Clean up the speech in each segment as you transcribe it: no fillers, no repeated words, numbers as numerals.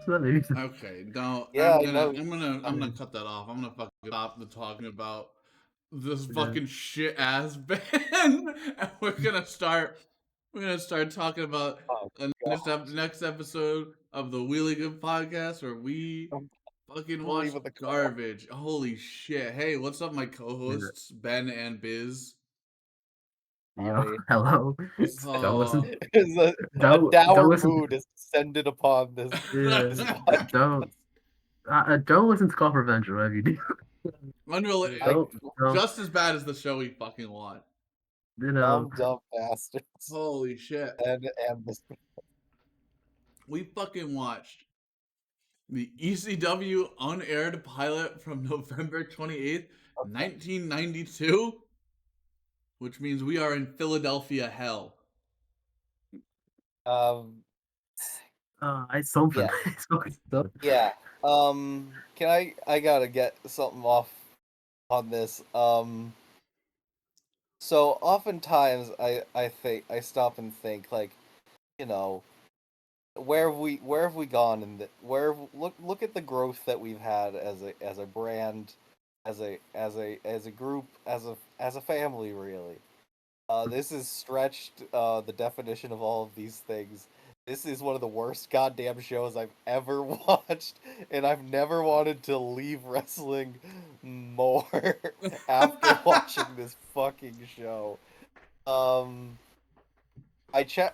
Okay, no, Yeah, I know. I'm gonna cut that off. I'm gonna fucking stop the talking about this Yeah. fucking shit ass band, and we're gonna start talking about Oh, the next episode of the Wheely Good Podcast, where we I'm fucking watch leaving the call. garbage. Holy shit! Hey, what's up, my co-hosts Ben and Biz? Yo, hello. Don't listen. It's a Don't dour listen. mood is descended upon this. Yeah, this podcast. don't listen to Call for Revenge or whatever you do. Unrelated, Don't. just as bad as the show we fucking want. You know. Dumb bastards. Holy shit! And this. We fucking watched the ECW unaired pilot from November 28th, 1992, which means we are in Philadelphia hell. It's something. Yeah. It's fucking something. Yeah. Can I gotta get something off on this. So oftentimes I stop and think, like, you know, where have we gone, and look at the growth that we've had as a brand, as a group, as a family, really. This has stretched the definition of all of these things. This is one of the worst goddamn shows I've ever watched, and I've never wanted to leave wrestling more after watching this fucking show. I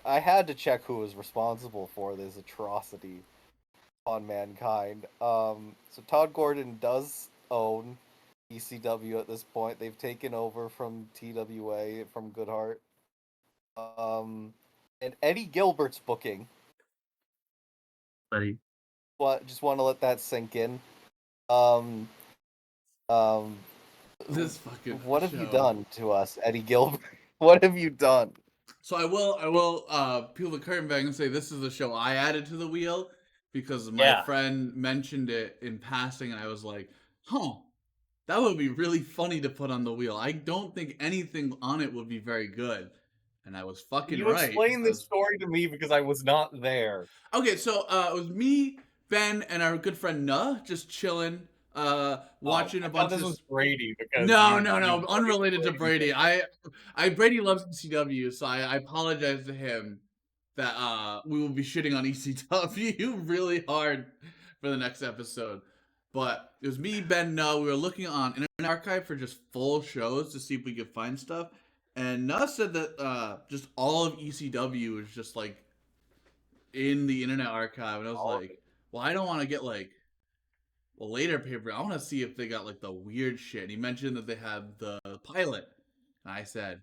had to check who was responsible for this atrocity on Mankind. So Todd Gordon does own ECW at this point. They've taken over from TWA, from Goodhart. And Eddie Gilbert's booking. Buddy. Just want to let that sink in. This fucking What have show. you done to us, Eddie Gilbert? What have you done? So I will peel the curtain back and say this is a show I added to the wheel because my friend mentioned it in passing, and I was like, huh, that would be really funny to put on the wheel. I don't think anything on it would be very good. And I was fucking you right. Explain this story to me because I was not there. Okay, so it was me, Ben, and our good friend Nuh just chilling, watching a bunch this of. Was Brady because No, unrelated to Brady. I Brady loves ECW, so I apologize to him that we will be shitting on ECW really hard for the next episode. But it was me, Ben, Nuh. We were looking on Internet Archive for just full shows to see if we could find stuff. And Nuh said that just all of ECW is just like in the Internet Archive. And I was like, well, I don't want to get like later paper. I want to see if they got like the weird shit. And he mentioned that they had the pilot. And I said,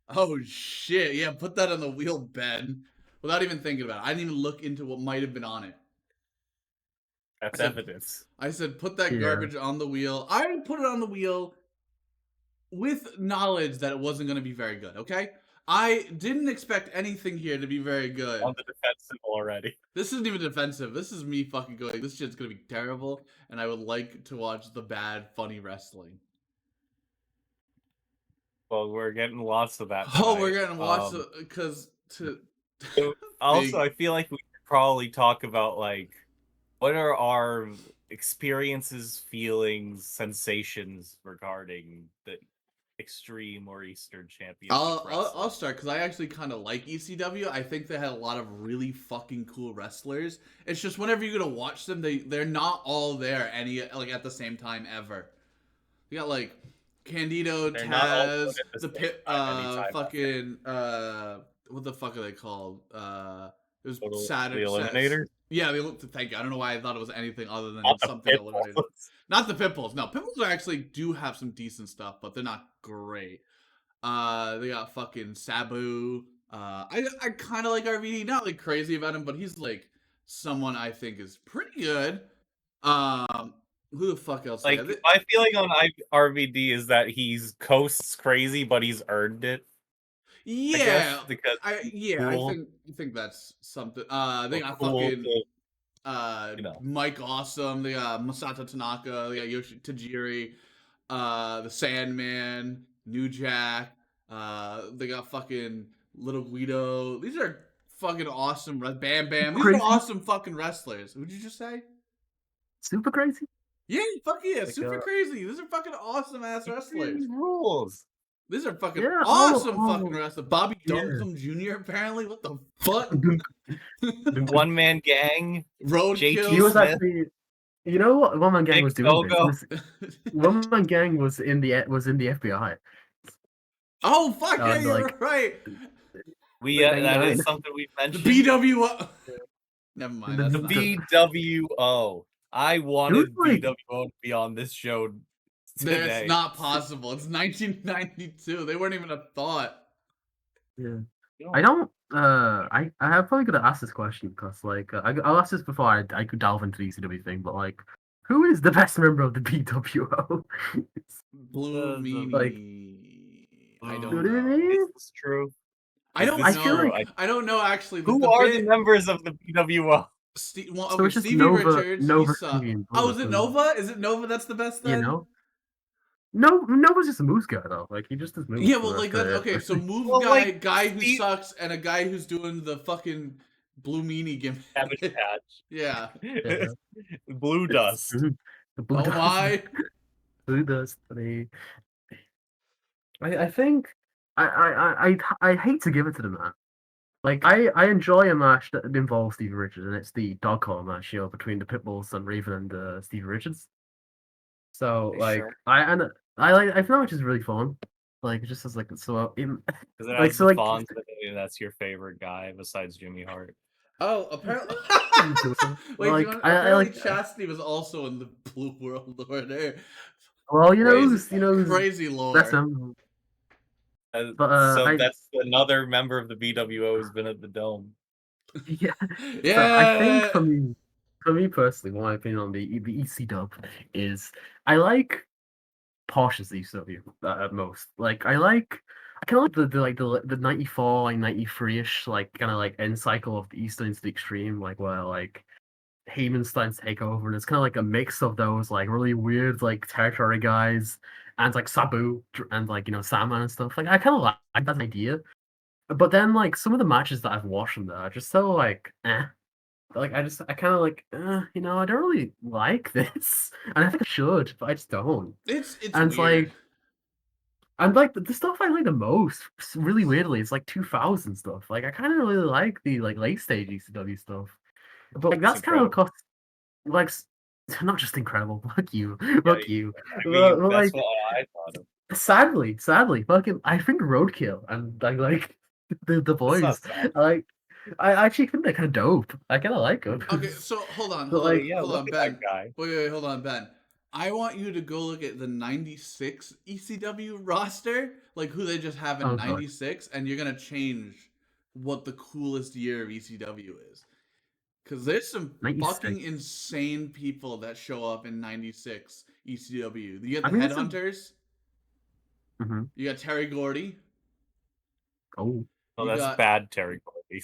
oh shit, yeah, put that on the wheel, Ben. Without even thinking about it. I didn't even look into what might have been on it. That's evidence. I said, put that garbage on the wheel. I put it on the wheel with knowledge that it wasn't going to be very good, okay? I didn't expect anything here to be very good. On the defensive already. This isn't even defensive. This is me fucking going, this shit's going to be terrible, and I would like to watch the bad, funny wrestling. Well, we're getting lots of that tonight. Oh, we're getting lots of, because also, I feel like we could probably talk about, like, what are our experiences, feelings, sensations regarding the Extreme or Eastern Championship I'll start, because I actually kind of like ECW. I think they had a lot of really fucking cool wrestlers. It's just whenever you're going to watch them, they're not all there at the same time ever. You got, like, Candido, Taz, the Pit, fucking, what the fuck are they called? It was Saturday. The Eliminator? Yeah, thank you. I don't know why I thought it was anything other than something Eliminator. Not the Pitbulls. No, Pitbulls actually do have some decent stuff, but they're not great. They got fucking Sabu. I kind of like RVD. Not like crazy about him, but he's like someone I think is pretty good. Who the fuck else? Like, my feeling on RVD is that he's coasts crazy, but he's earned it. Yeah, cool. I think that's something. They got fucking Mike Awesome. They got Masato Tanaka. They got Yoshi Tajiri. The Sandman, New Jack. They got fucking Little Guido. These are fucking awesome. Bam Bam. These Crazy. are awesome fucking wrestlers. What'd you just say? Super crazy. Yeah, fuck yeah, Like, super crazy. These are fucking awesome ass wrestlers. Rules. These are fucking Yeah, awesome fucking wrestlers. Bobby yeah. Duncombe Jr. apparently. What the fuck? One man gang. Roadkill. He was Smith. actually, you know what? One Man Gang Big was doing Togo. this. One Man Gang was in the FBI. Oh fuck yeah, And, you're like, right. We Like, that 99. is something we've The mentioned. BWO. Never mind. The That's The not. BWO. I wanted like- BWO to be on this show today. It's not possible. It's 1992. They weren't even a thought. Yeah. I don't. I'm probably gonna ask this question because, like, I'll ask this before I could delve into the ECW thing. But like, who is the best member of the BWO? Blue The- Meanie. like- I Know don't what I know. mean? Is this true? I don't I know. feel like- I don't know actually. Who are the members of the BWO? Well, So okay, it's just Stevie Nova- Richards. Nova, he sucked. Stevie, and Oh, is it Nova. Nova? Is it Nova that's the best then? You know? No, Nova's just a moose guy though. Like he just does moves. Yeah, for well, the like rest that. of the- Okay, so move Well, like, guy who Steve- sucks, and a guy who's doing the fucking Blue Meanie gimmick. Cabbage Patch. Yeah. Yeah. Blue Dust. The Blue Oh Dust. my. Blue Dust. I think I hate to give it to the man. Like I enjoy a match that involves Stevie Richards, and it's the dog collar match, between the Pitbulls and Raven and Stevie Richards. So like Sure. I think that match is really fun. Like it just has like so Because it Like, has so, the like- Fonz in it, and that's your favorite guy besides Jimmy Hart. Oh, apparently. Wait, Like, apparently I like- Chastity was also in the Blue World Order. well, Crazy, who's crazy lore. best member. But, So I- that's another member of the BWO who's been at the Dome. Yeah. Yeah. So I think for me personally, my opinion on the EC dub is I like Posh's ECW at most. Like I kind of like the 94 like 93ish like kind of like end cycle of the Eastern into the Extreme, like where like Heyman's starting to take over, and it's kind of like a mix of those like really weird like territory guys and like Sabu and like Sandman and stuff. Like I kind of like that idea. But then, like, some of the matches that I've watched from there are just so, like, eh. Like, I kind of, like, I don't really like this. And I think I should, but I just don't. It's And it's weird. like, and, like, the stuff I like the most, really weirdly, it's, like, 2000 stuff. Like, I kind of really like the, like, late-stage ECW stuff. But, like, It's that's kind of, like, not just incredible. Fuck you. Fuck you. I mean, Well, that's like- what I thought of. Sadly, fucking, I think Roadkill and, like the That's boys, not sad. I actually think they're kind of dope. I kind of like them. Okay, so hold on, But, hold on, like, Yeah, hold look on, at Ben. that guy. Wait, hold on, Ben. I want you to go look at the 96 ECW roster, like who they just have in Oh, God. 96, and you're gonna change what the coolest year of ECW is. Because there's some 96. fucking insane people that show up in 96 ECW. You got I the mean, it's a- Headhunters, hmm you got Terry Gordy. Oh, Oh, You that's got- bad, Terry Gordy.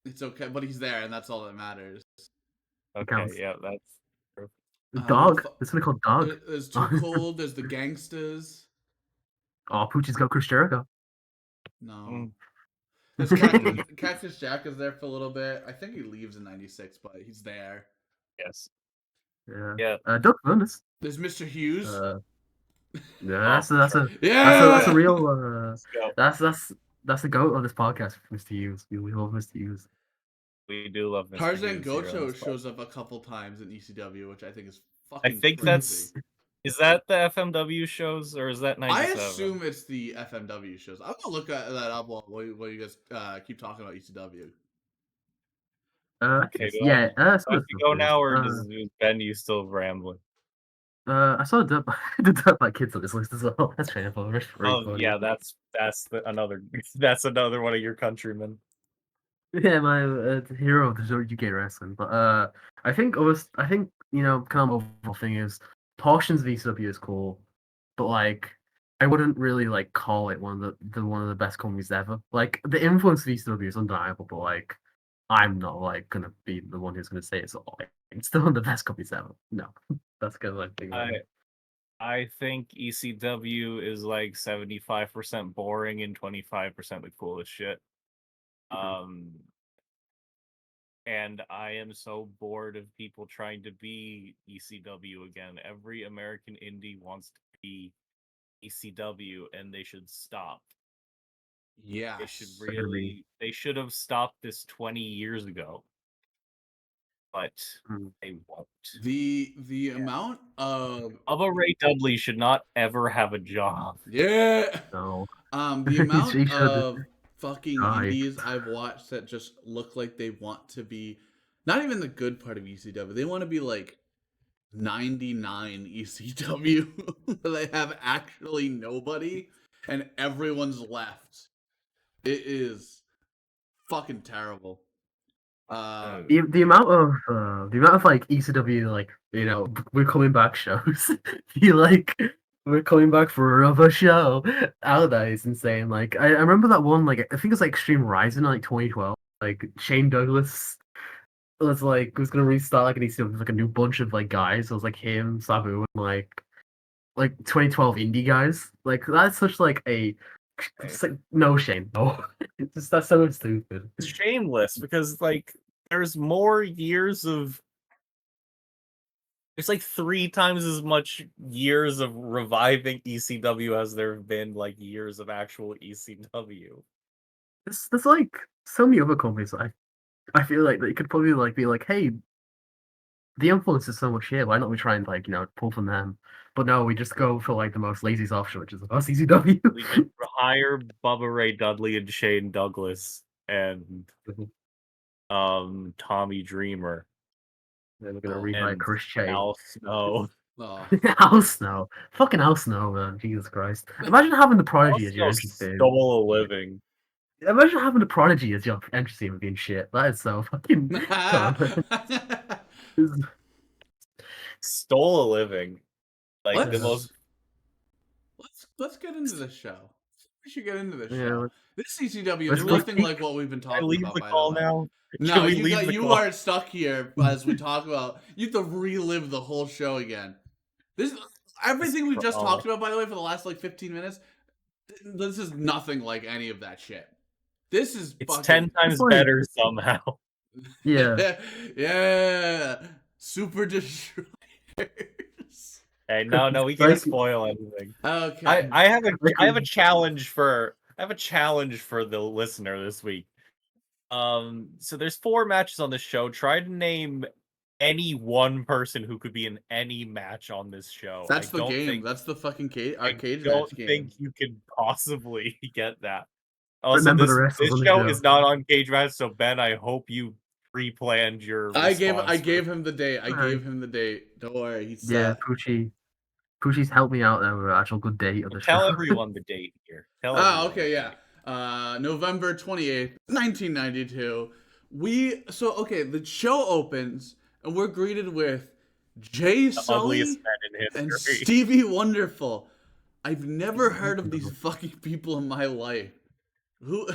It's okay, but he's there, and that's all that matters. Okay, counts. yeah, that's the who dog. the fu- It's something called Dog. There's Too Cold, there's the Gangsters. Oh, Poochie's got Chris Jericho. No. Mm. There's Cactus Jack is there for a little bit. I think he leaves in 96, but he's there. yes. Yeah. Yeah. Doug Furnace. There's Mr. Hughes. Yeah, that's sure. a real. Let's go. That's the goat of this podcast, Mr. Hughes. We love Mr. Hughes. We do love Mr. Tarzan Hughes here on Gocho this podcast. shows up a couple times in ECW, which I think is fucking I think crazy. is that the FMW shows or is that 97? I assume it's the FMW shows. I'm gonna look at that up while you guys keep talking about ECW. Okay, do yeah. I have some of to the go stuff now, or is, is Ben you still rambling? I saw the Dirt Bike Kids on this list as well. That's shameful. That's very Oh funny. yeah, that's another one of your countrymen. Yeah, my hero of the UK wrestling. But I think kind of overall thing is Torsion's VCW is cool, but like I wouldn't really like call it one of the best companies ever. Like the influence of VCW is undeniable, but like I'm not like gonna be the one who's gonna say it's all. It's still one of the best companies ever. No, that's kind of like thing. I think ECW is like 75% boring and 25% the coolest shit. and I am so bored of people trying to be ECW again. Every American indie wants to be ECW, and they should stop. Yes. They should they should have stopped this 20 years ago. But they won't. The amount of Bubba Ray Dudley should not ever have a job. Yeah. No. The amount He should of fucking die. indies I've watched that just look like they want to be not even the good part of ECW. They want to be like 99 ECW. They have actually nobody and everyone's left. It is fucking terrible. The amount of like ECW, like, you know, we're coming back shows. We're coming back for another show out there is insane. Like I remember that one, like I think it was like Extreme Rising in like 2012. Like Shane Douglas was gonna restart like an ECW with like a new bunch of like guys. It was like him, Sabu, and like 2012 indie guys. Like that's such like a it's like no Shane, no. That's so stupid. It's shameless because like there's more years of there's like 3 times as much years of reviving ECW as there have been like years of actual ECW. There's like so many other companies I feel like they could probably like be like, hey, the influence is so much here. Why not we try and like, you know, pull from them? But no, we just go for like the most laziest option, which is us ECW. We just hire Bubba Ray Dudley and Shane Douglas and Tommy Dreamer. Then we're gonna rehire Chris Che. Al Snow. Oh. Al Snow. Fucking Al Snow, man. Jesus Christ. Imagine having the Prodigy as your entrance theme. Stole a living. Imagine having the Prodigy as your entrance theme being shit. That is so fucking Stole a living. Like the most. Let's get into the show. We should get into this Yeah, show. This CCW let's is go. nothing like what we've been Can I talking leave about. the By call the way. now? No, Can we leave the you call? are stuck here as we talk about. You have to relive the whole show again. Everything we just talked about, by the way, for the last like 15 minutes. This is nothing like any of that shit. This is It's fucking 10 times better somehow. Yeah. Yeah. Super Destroyers. Hey, no, we can't spoil anything. Okay. I have a challenge for the listener this week. So there's 4 matches on this show. Try to name any one person who could be in any match on this show. That's the game. That's the fucking arcade match game. I don't think you could possibly get that. Also, Remember the rest this of the show show. is not on Cage Match, so Ben, I hope you pre-planned your I gave him the date. Don't worry. He's Poochie's helped me out there with an actual good date of the show. Tell everyone the date here. Okay, yeah. November 28th, 1992. The show opens and we're greeted with Jay Sully and Stevie Wonderful. I've never heard of these fucking people in my life. Who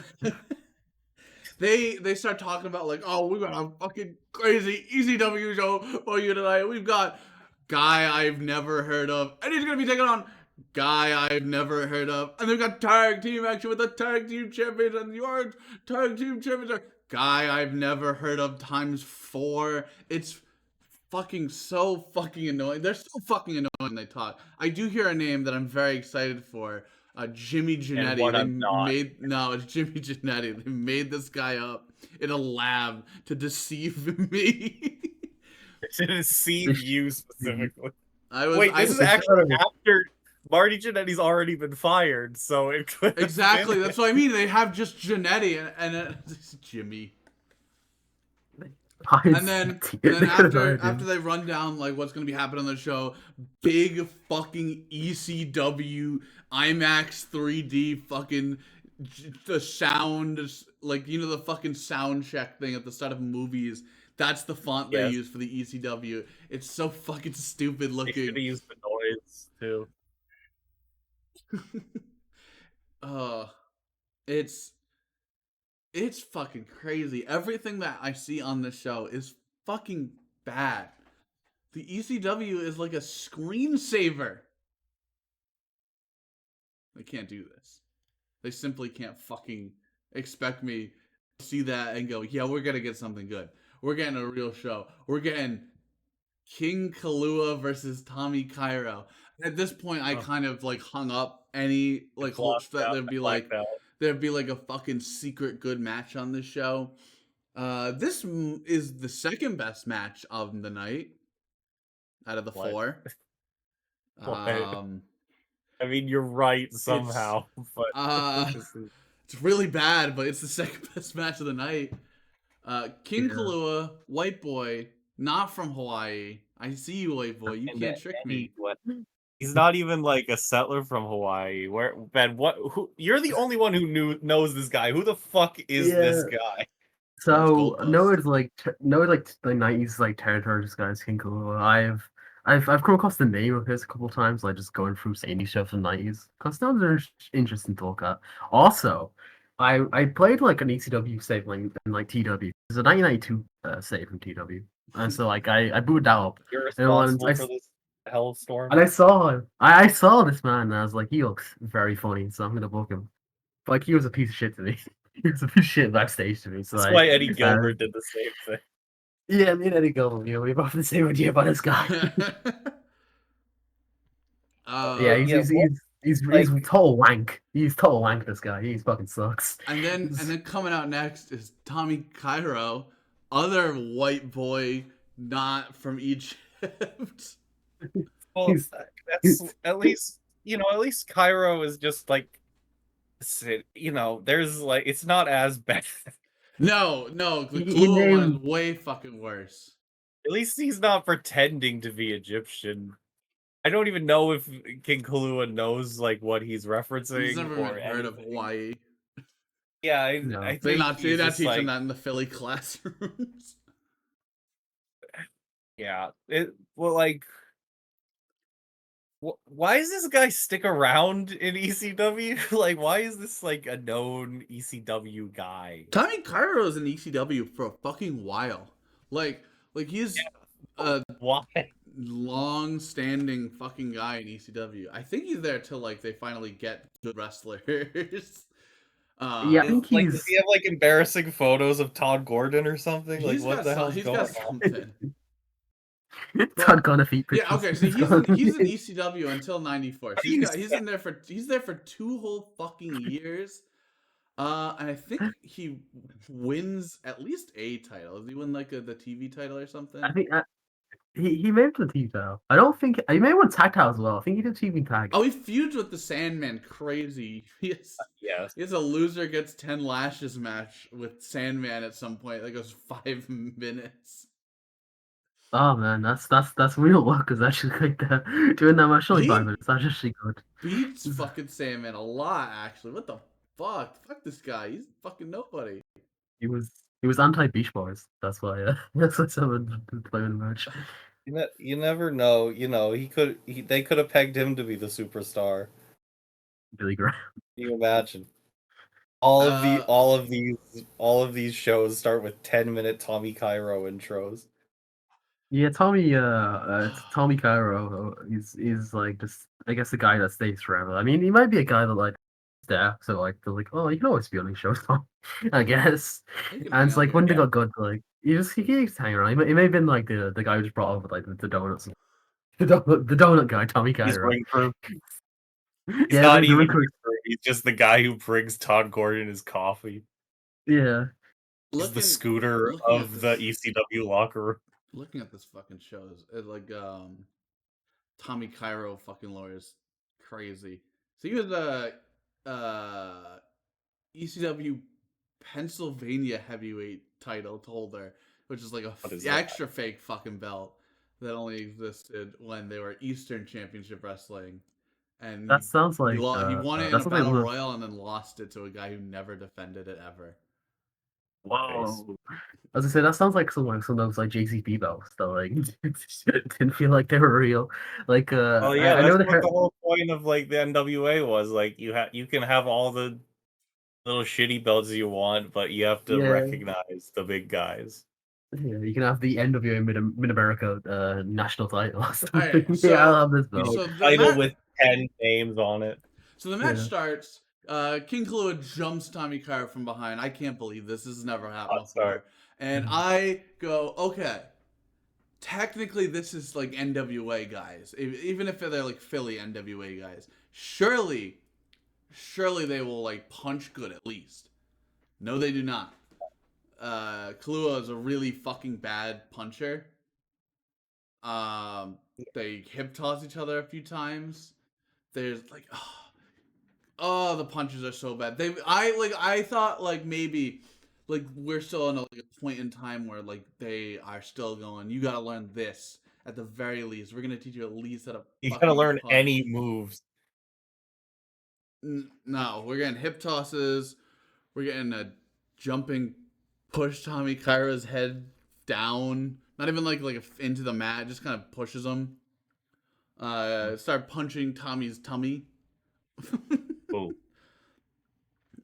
they start talking about like, oh, we got a fucking crazy ECW show for you tonight. We've got guy I've never heard of, and he's gonna be taking on guy I've never heard of, and they've got tag team action with the tag team champions, and your tag team champions are guy I've never heard of times 4. It's fucking so fucking annoying. They're so fucking annoying when they talk. I do hear a name that I'm very excited for. Jimmy Janetti. It's Jimmy Janetti. They made this guy up in a lab to deceive me. To deceive you specifically. This is actually after Marty Jannetty's already been fired, so it could exactly. That's what I mean. They have just Janetti and it's Jimmy. And then after they run down like what's gonna be happening on the show, big fucking ECW IMAX 3D fucking the sound, like, you know, the fucking sound check thing at the start of movies. That's the font they use for the ECW. It's so fucking stupid looking. They should have used the noise too. It's fucking crazy. Everything that I see on this show is fucking bad. The ECW is like a screensaver. They can't do this. They simply can't fucking expect me to see that and go, yeah, we're gonna get something good. we're getting a real show. We're getting King Kalua versus Tommy Cairo. At this point, I kind of like hung up any like hopes that there'd be like a fucking secret good match on this show. This is the second best match of the night out of the What? four. I mean, you're right somehow, but it's really bad, but it's the second best match of the night. King Yeah. Kalua, white boy, not from Hawaii. I see you, white boy. You can't trick me. He's not even like a settler from Hawaii. Where Ben? What? Who? You're the only one who knows this guy. Who the fuck is this guy? So Noah's like the 90s like territory disguise King Kalua. I've come across the name of his a couple of times, like just going through indie stuff from the 90s. Cause those are interesting to look at. Also, I played like an ECW save in like TW. It's a 1992 save from TW, and so like I booted that up. You're responsible for this hellstorm. And I saw him. I saw this man, and I was like, he looks very funny, so I'm gonna book him. But, like, he was a piece of shit to me. He was a piece of shit backstage to me. So that's why Eddie Gilbert did the same thing. Yeah, me and Eddie Gilbert, we both have the same idea about this guy. Yeah, he's total wank. He's total wank. This guy, he fucking sucks. And then coming out next is Tommy Cairo, other white boy not from Egypt. Well, that's at least Cairo is just like, there's like, it's not as bad. No, the Kalua one is way fucking worse. At least he's not pretending to be Egyptian. I don't even know if King Kalua knows like what he's referencing. He's never even heard of Hawaii. Yeah, I think they're not teaching like, that in the Philly classrooms. Yeah, why does this guy stick around in ECW? Like, why is this like a known ECW guy? Tommy Cairo is in ECW for a fucking while. Like he's why? Long-standing fucking guy in ECW. I think he's there till like they finally get good wrestlers. Yeah, I think does he have like embarrassing photos of Todd Gordon or something? Like, what the hell's going on? Todd Gordon feet. Yeah, okay, so he's in ECW until '94. He's there for 2 whole fucking years. And I think he wins at least a title. Does he win like the TV title or something? I think he made the TV title. I don't think he may have won tag title as well. I think he did TV tag. Oh, he feuds with the Sandman. Crazy. Yes. He has a loser gets 10 lashes match with Sandman at some point. That goes 5 minutes. Oh man, that's real work. Is actually like doing that match only 5 minutes. That's actually good. Beats fucking Sandman a lot, actually. What the fuck? Fuck this guy. He's fucking nobody. He was anti Beach Boys. That's why. That's why someone playing the match. You never know. They could have pegged him to be the superstar. Billy Graham. Can you imagine? All of these shows start with 10-minute Tommy Cairo intros. Yeah, Tommy Cairo is like just, I guess, the guy that stays forever. I mean, he might be a guy that like there, so like they're like, oh, you can always be on these shows, Tom. I guess. And it's like when they got good, like he keeps hanging around. He may have been like the guy who just brought over like the donuts, the donut guy, Tommy Cairo. He's not even. He's just the guy who brings Todd Gordon his coffee. Yeah. He's the scooter of the ECW locker room. Looking at this fucking show is like Tommy Cairo fucking lawyers crazy. So he was a ECW Pennsylvania heavyweight title holder, which is like a extra fake fucking belt that only existed when they were Eastern Championship Wrestling. And that sounds like he won it in a battle royal and then lost it to a guy who never defended it ever. Whoa. As I say, that sounds like some of those like JCP belts that like didn't feel like they were real. Like oh yeah, I know what the whole point of like the NWA was. Like you can have all the little shitty belts you want, but you have to recognize the big guys. Yeah, you can have the NWA Mid America national title. Right, I'll have this belt. So title with 10 names on it. So the match starts. King Kalua jumps Tommy Cairo from behind. I can't believe this. This has never happened before. And I go, okay, technically this is like NWA guys, even if they're like Philly NWA guys. Surely they will like punch good at least. No, they do not. Kalua is a really fucking bad puncher. They hip toss each other a few times. There's like, oh, the punches are so bad. I thought like maybe like we're still in a point in time where like they are still going. You gotta learn this at the very least. We're gonna teach you at least how to. You gotta learn punch. any moves. No, we're getting hip tosses. We're getting a jumping push Tommy Kyra's head down. Not even like into the mat. Just kind of pushes him. Start punching Tommy's tummy. Oh.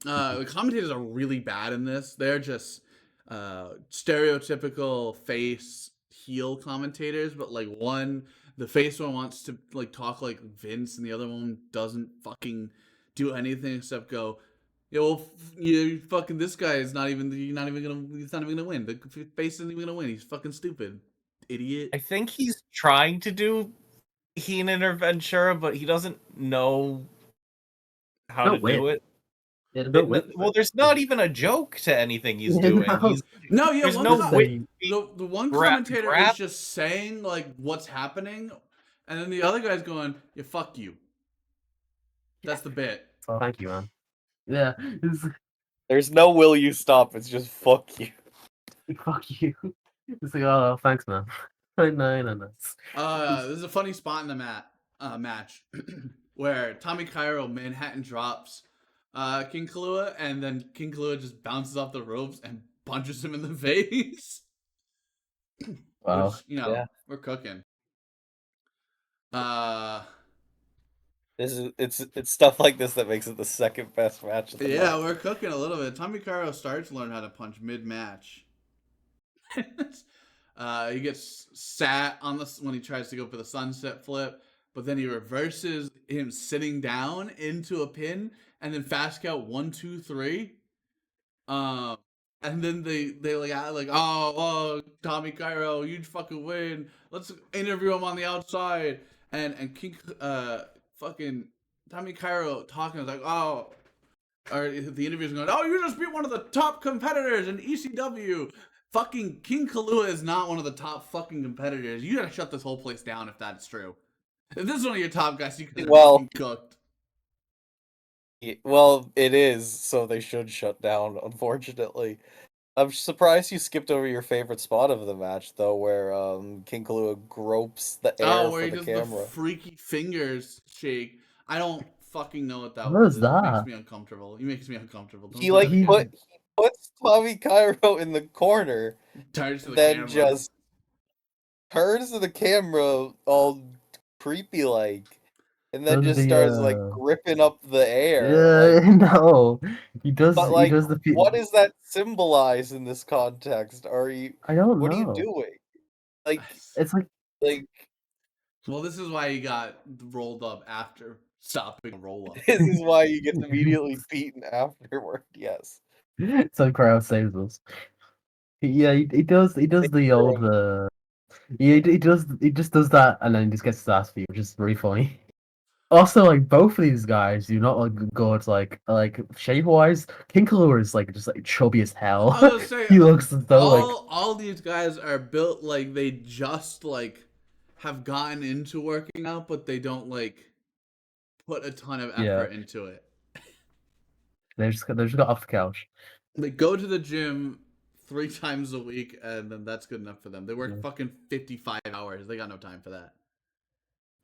The commentators are really bad in this. They're just stereotypical face heel commentators, but like the face one wants to like talk like Vince, and the other one doesn't fucking do anything except go, "Yeah, well, you fucking this guy is not even he's not even gonna win. The face isn't even gonna win. He's fucking stupid, idiot." I think he's trying to do Heenan or Ventura, but he doesn't know how to do it. Yeah, well, there's not even a joke to anything he's doing. There's no wit. The one commentator is just saying like what's happening, and then the other guy's going, "Yeah, fuck you." That's the bit. Oh, thank you, man. Yeah, There's no will you stop. It's just fuck you. fuck you. It's like, oh, thanks, man. No. There's a funny spot in the match where Tommy Cairo Manhattan drops King Kalua, and then King Kalua just bounces off the ropes and punches him in the face. Wow. Which, we're cooking. It's stuff like this that makes it the second best match of the night. We're cooking a little bit. Tommy Cairo starts to learn how to punch mid-match. He gets sat on when he tries to go for the sunset flip, but then he reverses him sitting down into a pin, and then fast count 1, 2, 3. And then they like oh Tommy Cairo, you fucking win. Let's interview him on the outside. And King fucking Tommy Cairo talking is like, oh, or the interview's going, oh, you just beat one of the top competitors in ECW. Fucking King Kalua is not one of the top fucking competitors. You gotta shut this whole place down if that's true. If this is one of your top guys, you could have fucking cooked. Well, it is, so they should shut down, unfortunately. I'm surprised you skipped over your favorite spot of the match, though, where King Kalua gropes the air where for he the does camera. the freaky fingers shake. I don't fucking know what that What was. is that? It makes me uncomfortable. He makes me uncomfortable. He puts Tommy Cairo in the corner, turns to the then camera. just turns to the camera all creepy like, and then just starts like gripping up the air. Yeah, no, he does. But like, he does the. What does that symbolize in this context? I don't know. What are you doing? Like, it's like. Well, this is why he got rolled up after stopping a roll up. This is why he gets immediately beaten afterward. Yes. So crowd saves us. Yeah, he does. He does the old. He just does that, and then he just gets his ass beat, which is really funny. Also, like both of these guys do not look good. Like shape wise, King Kalua is like just like chubby as hell. I was gonna say, he looks as though all these guys are built like they just like have gotten into working out, but they don't like put a ton of effort into it. They just got off the couch. They go to the gym 3 times a week, and then that's good enough for them. They work fucking 55 hours. They got no time for that.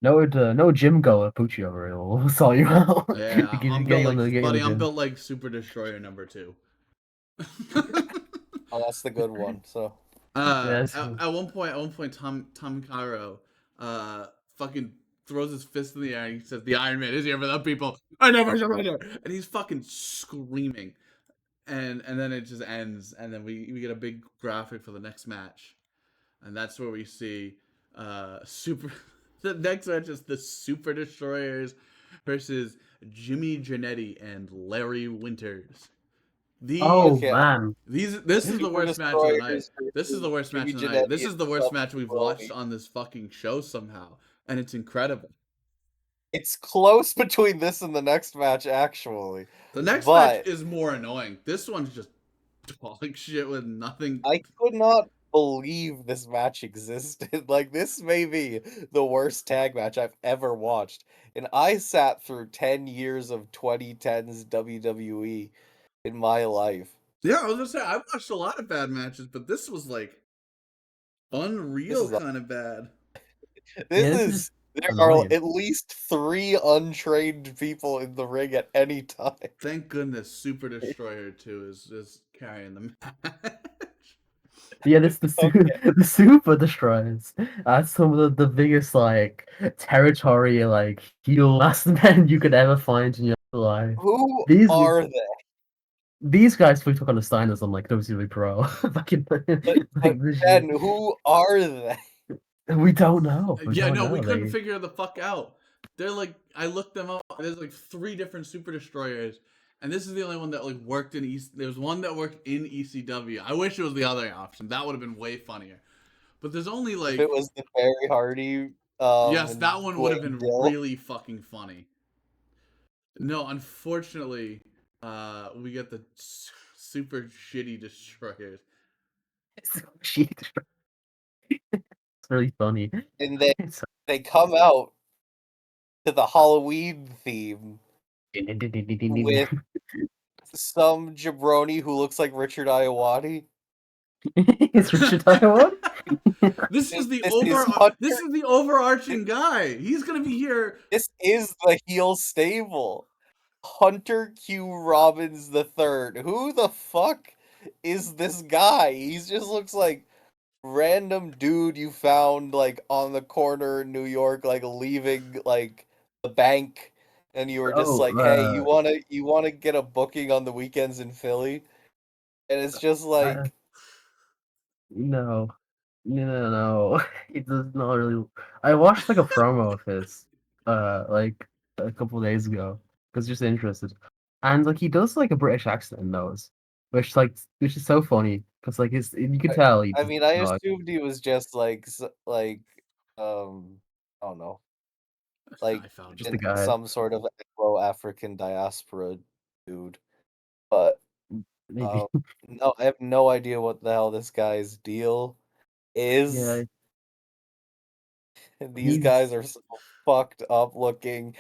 No gym goer Pucci over here will sort you out. Yeah, I'm built like Super Destroyer number 2. Oh, that's the good one. So at one point, Tom Cairo fucking throws his fist in the air and he says, "The Iron Man is here for the people. I never surrender." And he's fucking screaming. And then it just ends, and then we get a big graphic for the next match, and that's where we see the next match is the Super Destroyers versus Jimmy Janetti and Larry Winters. Oh Okay, man, This is the Super worst match of the night. Destroyers This is the worst Jimmy match of the night. This Jannetty is the and worst Sub match we've watched on this fucking show somehow, and it's incredible. It's close between this and the next match, actually. The next match But is more annoying. This one's just dog shit with nothing. I could not believe this match existed. Like, this may be the worst tag match I've ever watched. And I sat through 10 years of 2010s WWE in my life. Yeah, I was gonna say I watched a lot of bad matches, but this was like unreal This is kind of bad. This this is is there are annoying. at least 3 untrained people in the ring at any time. Thank goodness Super Destroyer 2 is carrying the match. Yeah, this the Okay. the Super Destroyers. That's some of the biggest like territory like heel last men you could ever find in your life. Who These are they? these guys we took on the Steiners on like WCW Pro back in But like this Ben, year. who are they? We don't know. We Yeah, don't no, know. we couldn't They figure the fuck out. They're like, I looked them up. There's like 3 different Super Destroyers, and this is the only one that like worked in East. There's one that worked in ECW. I wish it was the other option. That would have been way funnier. But there's only If like, it was the Barry Hardy, yes, and that one would have Dwayne been Dill. really fucking funny. No, unfortunately, we get the super shitty Destroyers. it's really funny. And It's- they come out to the Halloween theme with some jabroni who looks like Richard Iowati. it's Richard Iowati. This is the This is Hunter. this is the overarching guy. He's gonna be here. This is the heel stable. Hunter Q. Robbins III. Who the fuck is this guy? He just looks like random dude you found like on the corner in New York, like leaving like the bank, and you were just Oh, like, "Hey, you wanna get a booking on the weekends in Philly?" And it's just like, no, no. It does not really. I watched like a promo of his, like a couple days ago, because just interested, and like he does like a British accent in those, which is so funny, because like you can tell he I does mean, I not. assumed he was just like I don't know, like I found Just him. a guy. some sort of Afro-African diaspora dude. But Maybe. no, I have no idea what the hell this guy's deal is. Yeah, These guys he's are so fucked up looking,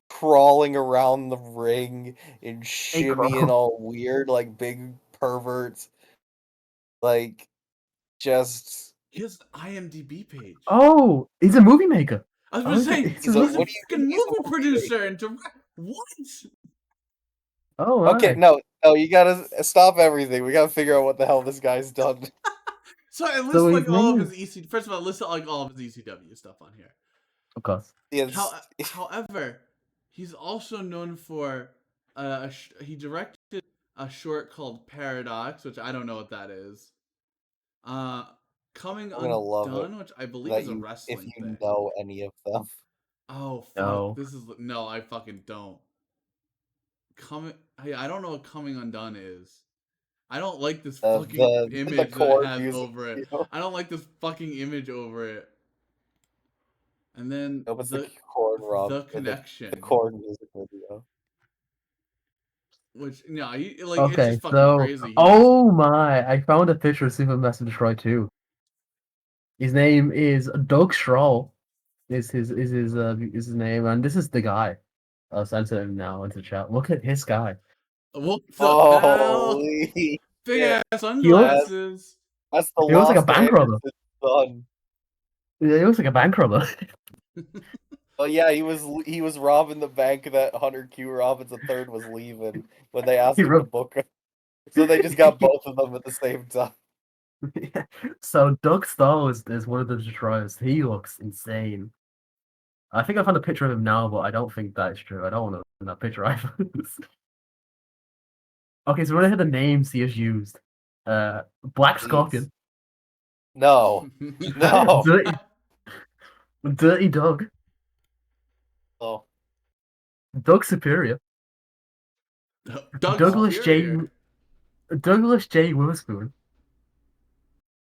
crawling around the ring and shimmying all weird like big perverts. Like, just He has an IMDb page. Oh, he's a movie maker. I was gonna say It's he's a a movie. what do you fucking mean he's a movie movie producer and direct. What? Oh, Okay, right. no, you gotta stop everything. We gotta figure out what the hell this guy's done. So I list So like his all of name his EC. First of all, list like all of his ECW stuff on here. Of course. It's, However, he's also known for he directed a short called Paradox, which I don't know what that is. Coming I'm gonna love it Undone, which I believe that is a if wrestling you thing. know any of them. Oh fuck! No. This is no, I fucking don't. I don't know what Coming Undone is. I don't like this fucking The image that it chord has music over it. video. I don't like this fucking image over it. And then Nope, it's the chord rob. the The connection, chord music video. which like it's Okay, just fucking so crazy. oh my, I found a picture of Supermassive Destroy 2. His name is Doug Stroll. Is his name, and this is the guy. I'll send him now into chat. Look at his guy. What the hell? Holy Big shit. ass sunglasses. That's the He looks like a Lost bank robber. Anderson son. Yeah, he looks like a bank robber. Oh yeah, he was robbing the bank that Hunter Q. Robbins III was leaving when they asked He him to robbed- book him. So they just got both of them at the same time. So Doug Stahl is one of the destroyers. He looks insane. I think I found a picture of him now, but I don't think that is true. I don't want to send that picture either. Okay, so we're gonna hit the names he has used. Black Please. Scorpion, No. No. Dirty Doug, Oh. Doug Superior, Doug Douglas Superior. J. Douglas J. Witherspoon,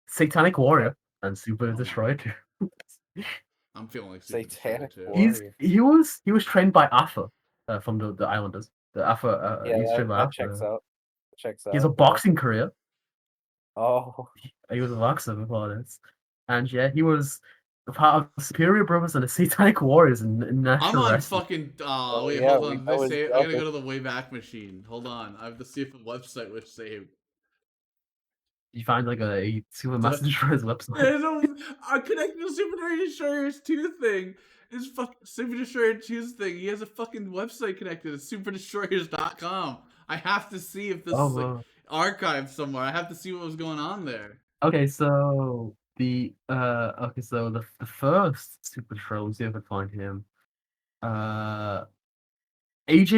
Satanic Warrior, and Super Oh my Destroyer. I'm feeling like Super Destroyer Satanic too. Warrior. He was trained by Alpha from the Islanders. The Alpha Yeah, he's trained by that Alpha. checks out. Checks out. He has a yeah. boxing career. Oh, He was a boxer before this, and yeah, he was a part of the Superior Brothers and the Satanic Warriors in I'm National on Wrestling. fucking. oh Wait, yeah, hold we on. Did know they his save? I gotta go double. to the Wayback Machine. Hold on. I have to see if the website was saved. You find like a Super Master Destroyer's website. There's a connected to Super Destroyers 2 thing. His fucking Super Destroyer 2's thing. He has a fucking website connected. It's superdestroyers.com. I have to see if this is like Oh, archived somewhere. I have to see what was going on there. okay. So the first Super Destroyer. Let's see if I can find him. AJ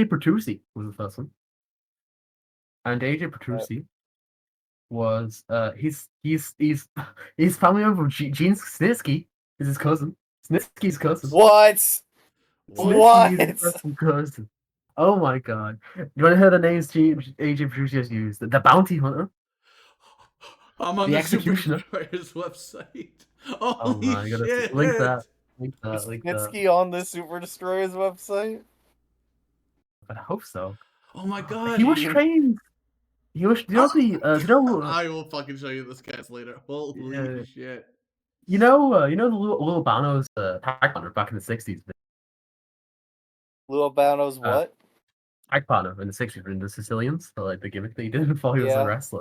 Bertuzzi was the first one, and AJ Bertuzzi was he's family member of Gene Snitsky. Is his cousin. Snitsky's cousin. What? Snitsky is his fucking cousin. Oh my god! You want to hear the names AJ Bertuzzi has used? The Bounty Hunter. I'm on The the Super Executioner. Destroyers website. Oh Holy my, you gotta shit! link that. Is Link that. Snitsky on the Super Destroyers website? I hope so. Oh my god! He was trained. He was. You know the. You know. I will fucking show you this cast later. Holy shit! You know the Lil Bano's tag partner back in the '60s. Lou Albano's what? Tag partner in the '60s in the Sicilians. So like the gimmick that he did before he was a Yeah. wrestler.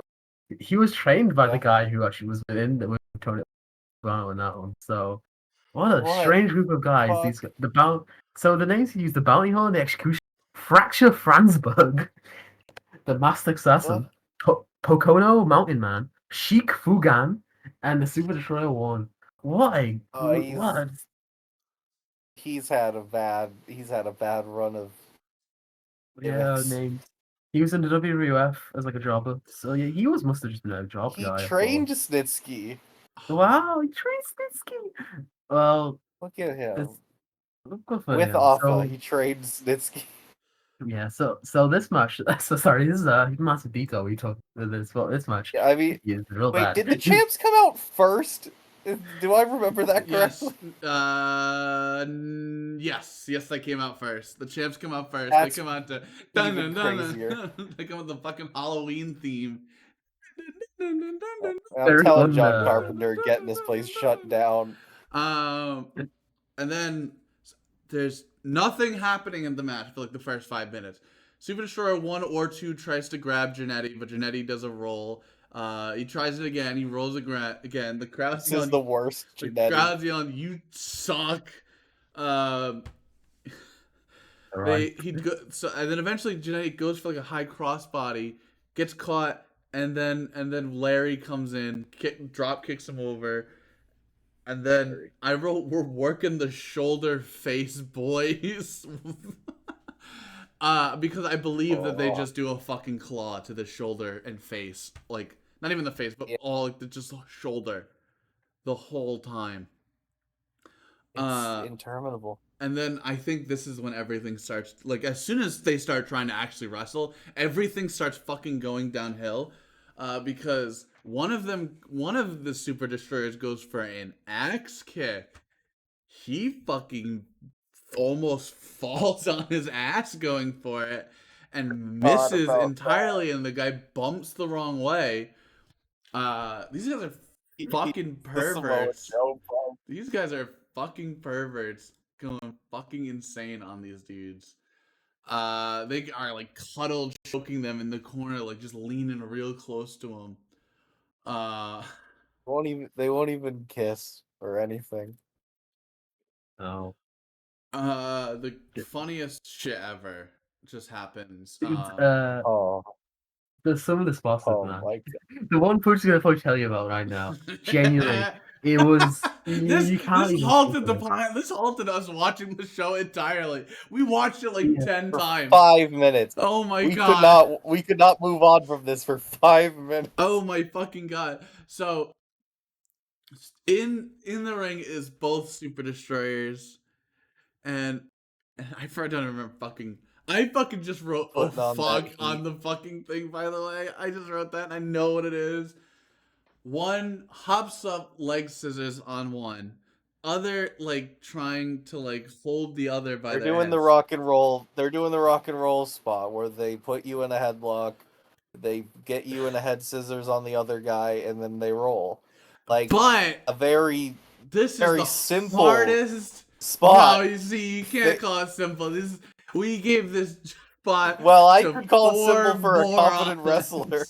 He was trained by the Yeah. guy who actually was with Tony Albano in that one. So what a What? strange group of guys. Fuck. These So the names he used: the Bounty Hunter, the Executioner, Fracture Franzberg, the Master Assassin, Pocono Mountain Man, Sheik Fugan, and the Super Destroyer 1. What a He's had a bad run of gimmicks. names. He was in the WWF as like a jobber. So yeah, must have just been a job He guy. trained Snitsky. Wow, he trained Snitsky. Well, Look at him. good for With him. Alpha, So, he trained Snitsky. yeah, so this match. So sorry, this is a massive detail we talked about this match. Yeah, I mean, Is real wait, bad. did the champs come out first? Do I remember that correctly? Yes. Yes, they came out first. The champs come out first. That's they come out to even crazier. They come with the fucking Halloween theme. I'm telling John Carpenter, getting this place shut down. And then there's nothing happening in the match for like the first 5 minutes. Super Destroyer 1 or 2 tries to grab Jannetty, but Jannetty does a roll. He tries it again. He rolls again. The crowd's This yelling. is the worst. The Jannetty. crowd's yelling, "You suck!" Right. And then eventually Jannetty goes for like a high crossbody, gets caught, and then Larry comes in, drop kicks him over, and then I wrote, "We're working the shoulder face, boys." Because I believe that they just do a fucking claw to the shoulder and face, like not even the face, but all like just the shoulder, the whole time. It's interminable. And then I think this is when everything starts. Like as soon as they start trying to actually wrestle, everything starts fucking going downhill. Because one of the Super Destroyers goes for an axe kick. He fucking almost falls on his ass going for it and misses entirely, and the guy bumps the wrong way. These guys are fucking perverts. These guys are fucking perverts going fucking insane on these dudes. They are like cuddled, choking them in the corner, like just leaning real close to them. They won't even kiss or anything. Oh. The funniest shit ever just happens. Dude, Oh, there's some of the spots oh of that. my The one Pooch's gonna probably tell you about right now. Genuinely, it was. This halted us watching the show entirely. We watched it like 10 times. 5 minutes. Oh my god. We could not move on from this for 5 minutes. Oh my fucking god. So in the ring is both Super Destroyers, and I don't remember fucking. I fucking just wrote "oh Putting on that fuck" heat. on the fucking thing. By the way, I just wrote that and I know what it is. One hops up leg scissors on one, other like trying to like hold the other by They're their doing the heads. rock and roll. They're doing the rock and roll spot where they put you in a headlock, they get you in a head scissors on the other guy, and then they roll. Like But a very this very is the simple hardest spot. No, you see, you can't call it simple. We gave this spot. Well, I to could call it 4 simple for a competent morons. wrestler.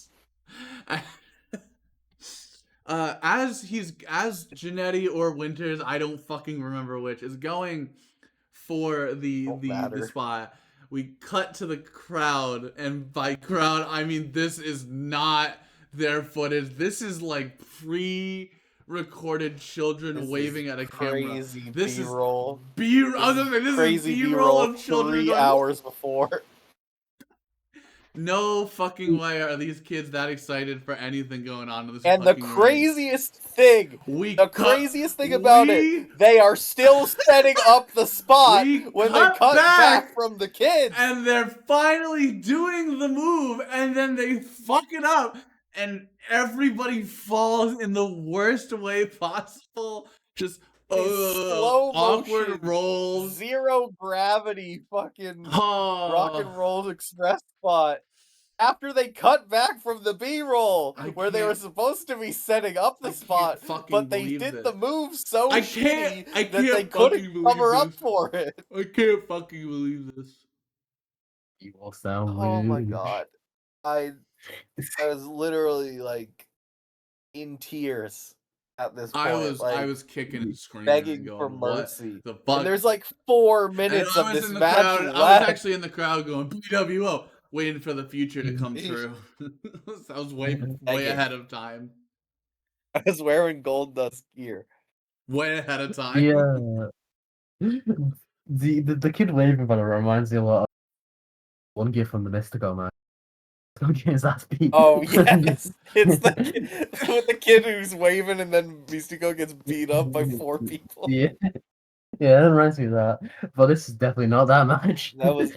As Jannetty or Winters, I don't fucking remember which, is going for the spot. We cut to the crowd, and by crowd I mean this is not their footage. This is like pre-recorded children This waving is at a crazy camera. This B-roll. is B-roll. I was gonna say, this Crazy is B-roll B-roll of children 3 going, hours before. No fucking way are these kids that excited for anything going on in this And the fucking ring. craziest thing, about it, they are still setting up the spot when they cut back from the kids. And they're finally doing the move, and then they fuck it up, and everybody falls in the worst way possible. Just slow awkward motion, rolls. Zero gravity fucking rock and roll express spot. After they cut back from the B-roll, where they were supposed to be setting up the spot, but they did the move so shitty that they couldn't cover up for it. I can't fucking believe this. Oh my god. I was literally like in tears at this point. I was kicking and screaming, begging and going, for mercy. What the fuck? And there's like 4 minutes of this match left. I was actually in the crowd going BWO, waiting for the future to come true. I was way ahead of time. I was wearing Gold Dust gear. Way ahead of time. Yeah. The kid waving by the reminds me a lot of one gear from the Mystico match. His ass beat. Oh yes, it's the kid who's waving and then Mystico gets beat up by 4 people. Yeah, that reminds me of that. But this is definitely not that match. No, it's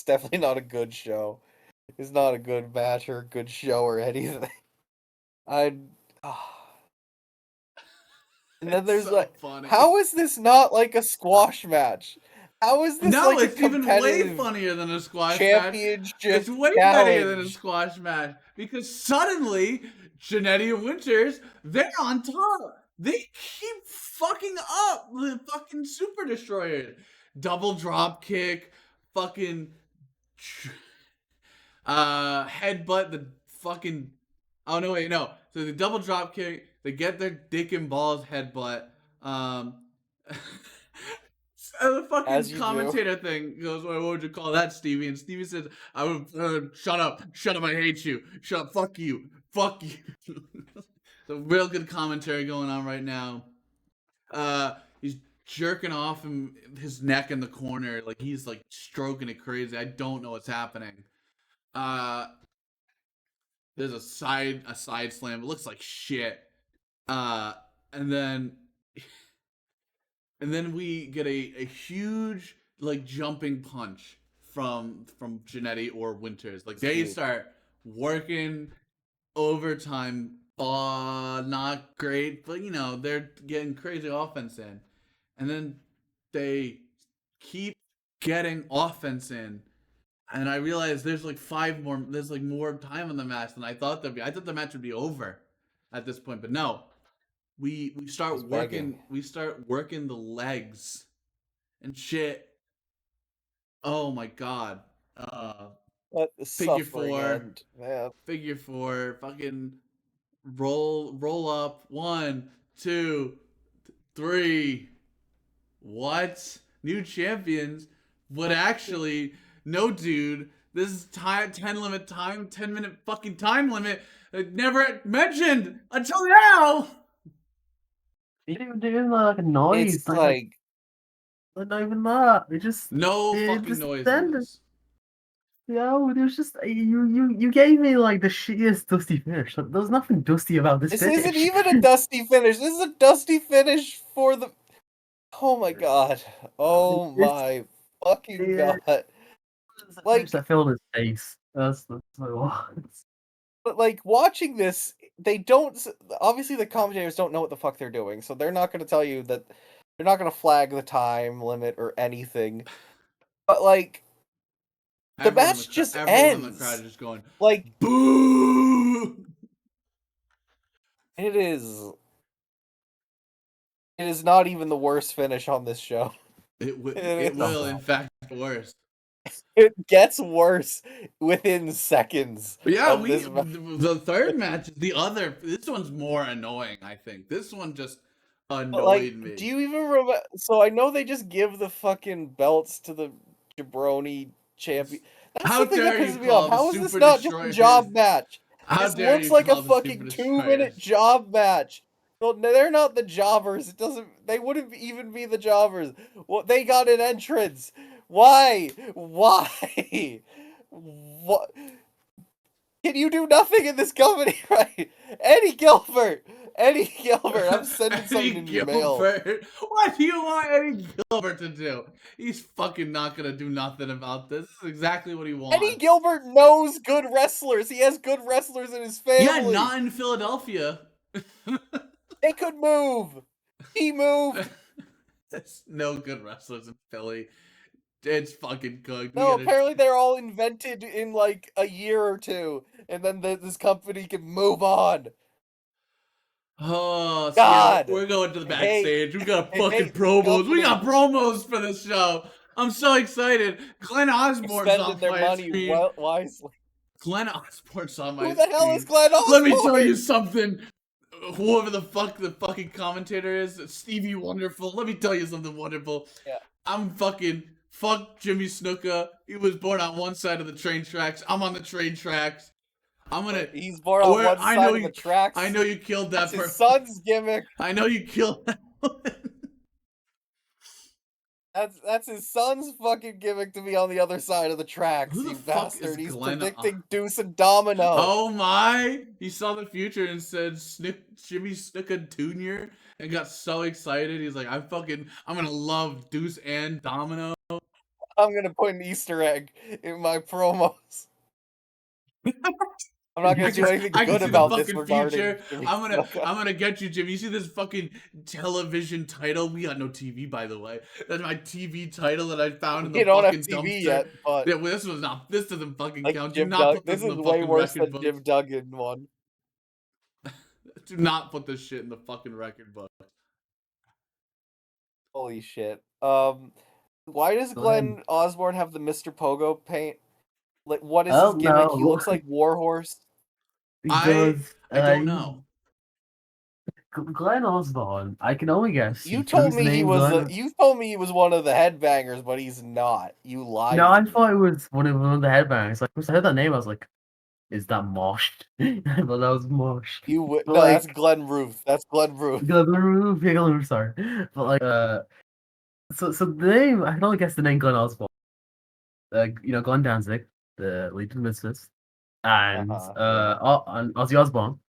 definitely not a good show. It's not a good match or a good show or anything. And then there's so funny. How is this not like a squash match? How is this like it's even way funnier than a squash match. It's way funnier than a squash match because suddenly Jannetty and Winters, they're on top. They keep fucking up the fucking Super Destroyer. Double drop kick, fucking headbutt the fucking. Oh no, wait, no. So the double drop kick, they get their dick and balls headbutt. And the fucking commentator thing goes, what would you call that, Stevie? And Stevie says, I would shut up, I hate you, shut up, fuck you. So real good commentary going on right now. He's jerking off his neck in the corner, like he's like stroking it crazy. I don't know what's happening. There's a side slam. It looks like shit. And then we get a huge like jumping punch from Jannetty or Winters. Like they start working overtime. Not great, but you know, they're getting crazy offense in. And then they keep getting offense in. And I realized there's like more time on the match than I thought there'd be. I thought the match would be over at this point, but no. We start working the legs and shit. Oh my god. Figure 4. Man. Figure 4. Fucking roll up. 1, 2, 3. What? New champions? But actually, no, dude. This is 10-minute fucking time limit. Never mentioned until now. You didn't even do like a noise. It's like not even that. It just fucking noises. Yo, there's just you gave me like the shittiest dusty finish. There's nothing dusty about this. This finish. isn't even a dusty finish. This is a dusty finish for the. Oh my god. Oh my fucking Yeah. god. Like that fell in his face. That's what it was. But like watching this, they don't. Obviously, the commentators don't know what the fuck they're doing, so they're not going to tell you that. They're not going to flag the time limit or anything. But like, the match just everyone in the ends. crowd just going Like, boo. it is. It is not even the worst finish on this show. It will, not in fact, get worse. It gets worse within seconds. But yeah, of this the third match, this one's more annoying. I think this one just annoyed like, me. do you even remember? So I know they just give the fucking belts to the jabroni champion. That's How the thing that dare you pisses me call off. the How is this Super not just a Destroyers? job match? How This dare looks you like a call the fucking Super 2-minute Destroyers? job match. Well, they're not the jobbers. It doesn't. They wouldn't even be the jobbers. Well, they got an entrance. Why? Why? What? Can you do nothing in this company, right? Eddie Gilbert. I'm sending something in your mail. What do you want Eddie Gilbert to do? He's fucking not gonna do nothing about this. This is exactly what he wants. Eddie Gilbert knows good wrestlers. He has good wrestlers in his family. Yeah, not in Philadelphia. They could move. He moved. There's no good wrestlers in Philly. It's fucking good. No, apparently they're all invented in like a year or two, and then this company can move on. Oh, so God. yeah, we're going to the backstage. We got Hey, fucking promos. We got promos for this show. I'm so excited. Glenn Osborne's spending on their my money screen. wisely. Glenn Osborne's on my Who the hell screen. is Glenn Osborne? Let me tell you something. Whoever the fuck the fucking commentator is, Stevie Wonderful. Let me tell you something wonderful. Yeah. I'm fucking fuck Jimmy Snuka. He was born on one side of the train tracks. I'm on the train tracks. He's born on one side of the tracks. I know you killed that person. His son's gimmick. I know you killed that one. That's his son's fucking gimmick to be on the other side of the tracks. Who the you fuck bastard! is He's Glenn predicting Deuce and Domino. Oh my! He saw the future and said Jimmy Snuka Jr. and got so excited. He's like, I'm gonna love Deuce and Domino. I'm gonna put an Easter egg in my promos. I'm not gonna do anything good about this regarding Jimmy Snuka. I'm gonna get you, Jimmy. You see this fucking television title? We got no TV, by the way. That's my TV title that I found in the don't fucking have TV dumpster. yet, but yeah, well, this doesn't fucking like count. Jim Do not put this this is in the way fucking worse record than book. Jim Duggan one. Do not put this shit in the fucking record book. Holy shit. Why does Glenn Osborne have the Mr. Pogo paint? Like, what is his gimmick? No. He looks like Warhorse. I don't know. Glenn Osborne. I can only guess. You told me he was. You told me he was one of the headbangers, but he's not. You lied. No, I thought it was one of the headbangers. Like, when I heard that name, I was like, "Is that Mosh?" But that was Mosh. No, like, that's Glenn Roof. That's Glenn Roof. Glenn Roof, sorry. But like, so the name. I can only guess the name Glenn Osborne. Glenn Danzig, the lead of the Misfits, and and Ozzy Osbourne.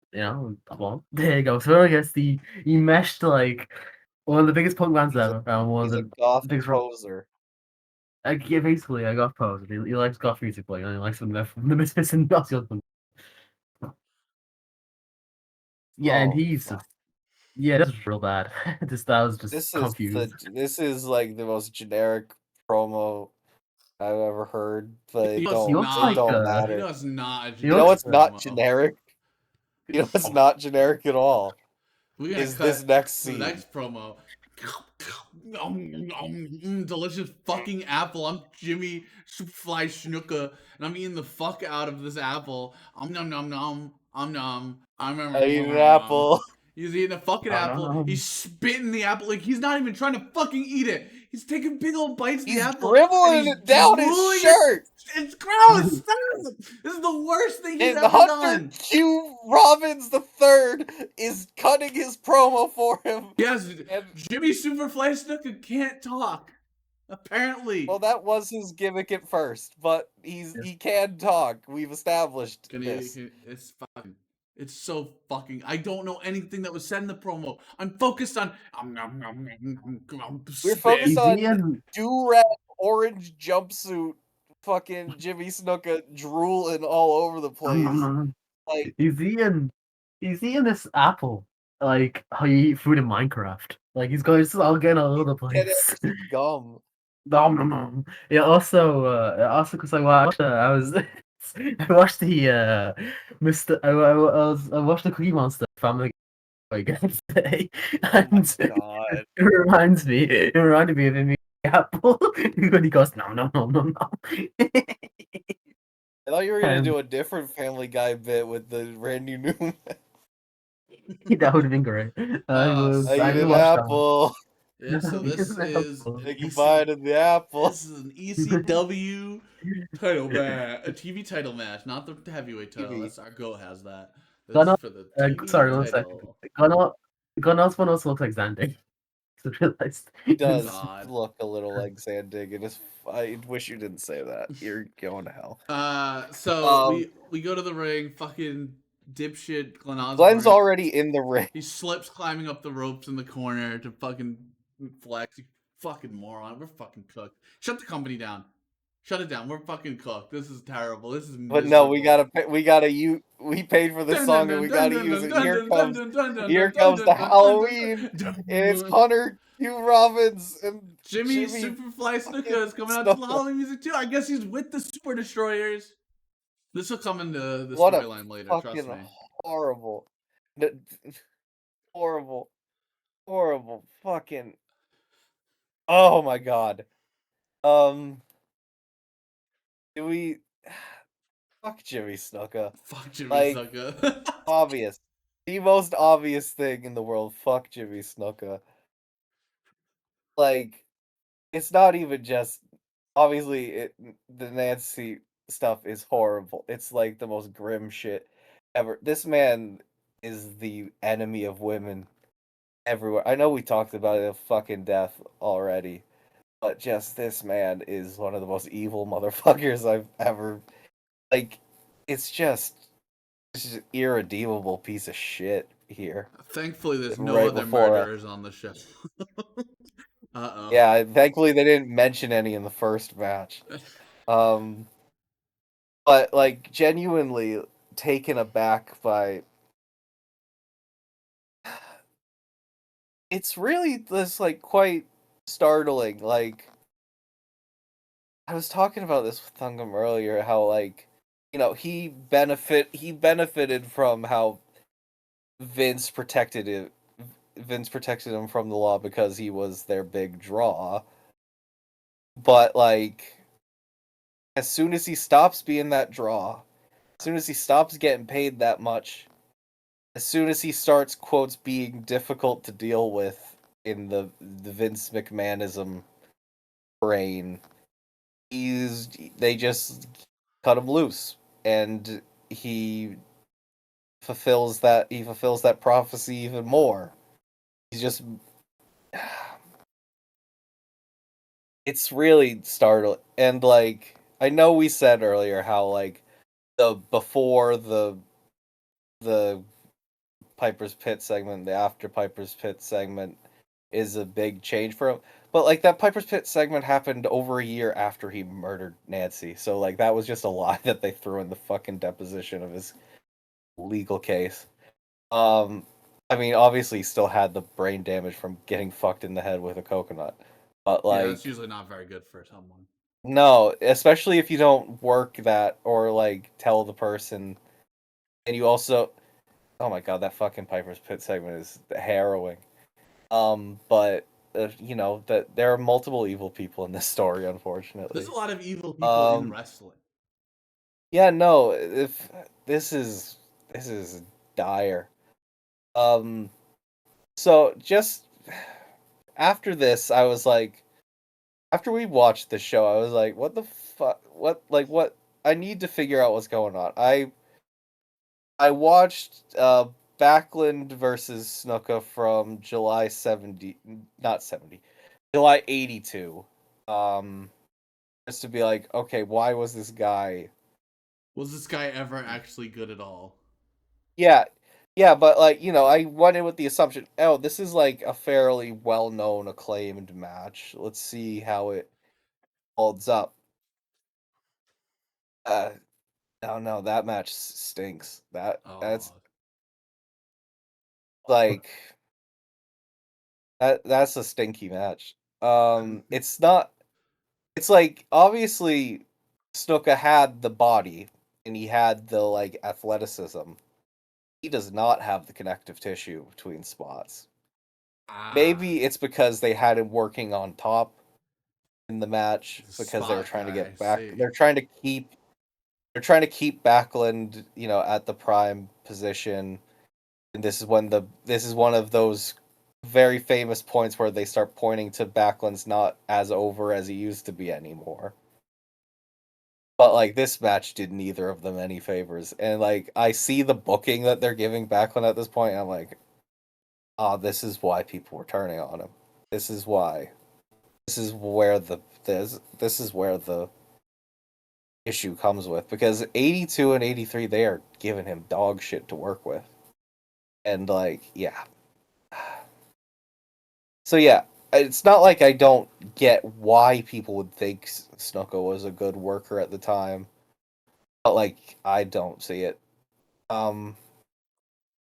Osbourne. There you go. So I guess he meshed like one of the biggest punk bands ever, and one of the biggest poser. Yeah, basically, I got posed. He likes goth music playing, and he likes the Misfits and Ozzy Osbourne. Yeah, and he's just, that's real bad. That was just confused. This is like the most generic promo I've ever heard, but it don't matter. You know it's not. You know it's not generic. You know it's not generic at all. Is this next scene? The next promo. Delicious fucking apple. I'm Jimmy Superfly Snuka, and I'm eating the fuck out of this apple. Nom nom nom. I'm eating an apple. He's eating a fucking apple. He's spitting the apple like he's not even trying to fucking eat it. He's taking big old bites of the apple. He's dribbling it down his shirt. It's gross. Stop. This is the worst thing he's ever done. Q Robbins III is cutting his promo for him. Yes, Jimmy Superfly Snuka can't talk. Apparently. Well, that was his gimmick at first, but he can talk. We've established this. It's so fucking. I don't know anything that was said in the promo. I'm focused on. We're focused on do-rag orange jumpsuit, fucking Jimmy Snuka drooling all over the place. Like he's eating this apple like how you eat food in Minecraft. Like he's all getting all over the get place. gum. Nom, nom, nom. Yeah. Also, because I watched, I was, I watched the Mr. I watched the Cookie Monster Family Guy today, Oh my and god. it reminded me of him eating the apple when he goes no no no no no. I thought you were gonna Um, do a different Family Guy bit with the Randy Newman. That would have been great. I I eat didn't an watch that. apple. Yeah, so this Isn't that is helpful? Take a bite of the apple. This is an ECW title match, a TV title match, not the heavyweight title. TV. That's our goat has that. This Gunnar, is for the TV sorry, 1 second. title. Gunner's one also looks like Zandig. I realized. He does God. look a little like Zandig. I wish you didn't say that. You're going to hell. So we go to the ring. Fucking dipshit Glenn Osborne. Glenn's already in the ring. He slips climbing up the ropes in the corner to fucking flex. You fucking moron. We're fucking cooked. Shut the company down. Shut it down. We're fucking cooked. This is terrible. This is miserable. But no, we paid for this song and we gotta use it. Here comes the Halloween. And it's Hunter Q Robbins and Jimmy Superfly Snuka is coming out to the Halloween music too. I guess he's with the Super Destroyers. This will come into the storyline later. Trust me. Horrible, horrible, fucking. Oh my god. Do we? Fuck Jimmy Snuka. Fuck Jimmy Like, Snuka. Obvious. The most obvious thing in the world. Fuck Jimmy Snuka. Like, it's not even just. Obviously, the Nancy stuff is horrible. It's like the most grim shit ever. This man is the enemy of women everywhere. I know we talked about it fucking death already, but just this man is one of the most evil motherfuckers I've ever. Like, it's just an irredeemable piece of shit here. Thankfully, there's no Right other before, murderers on the show. Uh-oh. Yeah, thankfully they didn't mention any in the first match. But like genuinely taken aback by. It's really this like quite startling. Like I was talking about this with Thungam earlier, how like he benefited from how Vince protected him from the law because he was their big draw. But like as soon as he stops being that draw, as soon as he stops getting paid that much, as soon as he starts quotes being difficult to deal with in the Vince McMahonism brain, they just cut him loose, and he fulfills that prophecy even more. He's just it's really startling. And like I know we said earlier how like before the Piper's Pit segment, the after Piper's Pit segment is a big change for him. But like that Piper's Pit segment happened over a year after he murdered Nancy. So like that was just a lie that they threw in the fucking deposition of his legal case. I mean, obviously he still had the brain damage from getting fucked in the head with a coconut. But like yeah, that's usually not very good for someone. No, especially if you don't work that or like tell the person, and you also, oh my god, that fucking Piper's Pit segment is harrowing. But that there are multiple evil people in this story, unfortunately. There's a lot of evil people in wrestling. Yeah, no, if this is dire. So just after this, I was like. After we watched the show, I was like, what the fuck? What? I need to figure out what's going on. I watched Backlund versus Snuka from July 70, not 70, July 82. Just to be like, okay, why was this guy... Was this guy ever actually good at all? Yeah, but like, I went in with the assumption, oh, this is like a fairly well-known, acclaimed match. Let's see how it holds up. No, that match stinks. That's like that's a stinky match. It's not. It's like obviously Snuka had the body and he had the like athleticism. He does not have the connective tissue between spots. Maybe it's because they had him working on top in the match because they were trying to get back. They're trying to keep Backlund, at the prime position. And this is one of those very famous points where they start pointing to Backlund's not as over as he used to be anymore. But like this match did neither of them any favors. And like I see the booking that they're giving Backlund at this point, and I'm like, this is why people were turning on him. This is why. This is where the issue comes with, because 82 and 83 they are giving him dog shit to work with. And like, yeah. So yeah, it's not like I don't get why people would think Snuka was a good worker at the time. But like I don't see it.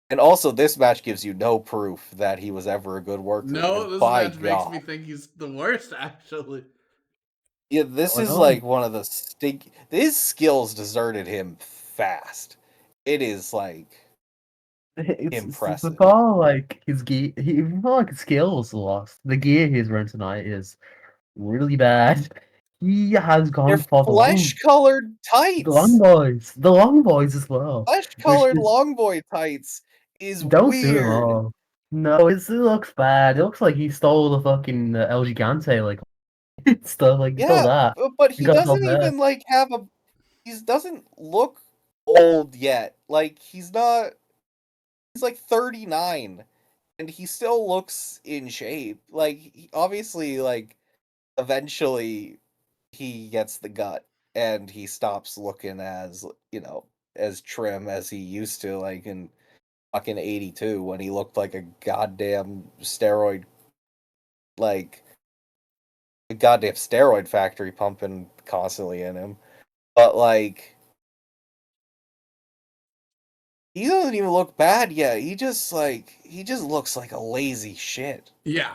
And also, this match gives you no proof that he was ever a good worker. No, this match makes me think he's the worst, actually. Yeah, this is like one of the his skills deserted him fast. It is like impressive. It's all like his gear. Even like his skills lost. The gear he's wearing tonight is really bad. He has gone for the flesh-colored tights. The long boys as well. Flesh-colored long boy tights is don't weird. Do it all. No, it looks bad. It looks like he stole the fucking El Gigante like stuff. Like stole that. But he doesn't even like have a. He doesn't look old yet. Like he's not. He's like 39, and he still looks in shape. Like obviously, like eventually he gets the gut and he stops looking as as trim as he used to, like in fucking 82 when he looked like a goddamn steroid, like a goddamn steroid factory pumping constantly in him. But like he doesn't even look bad yet. He just looks like a lazy shit. Yeah,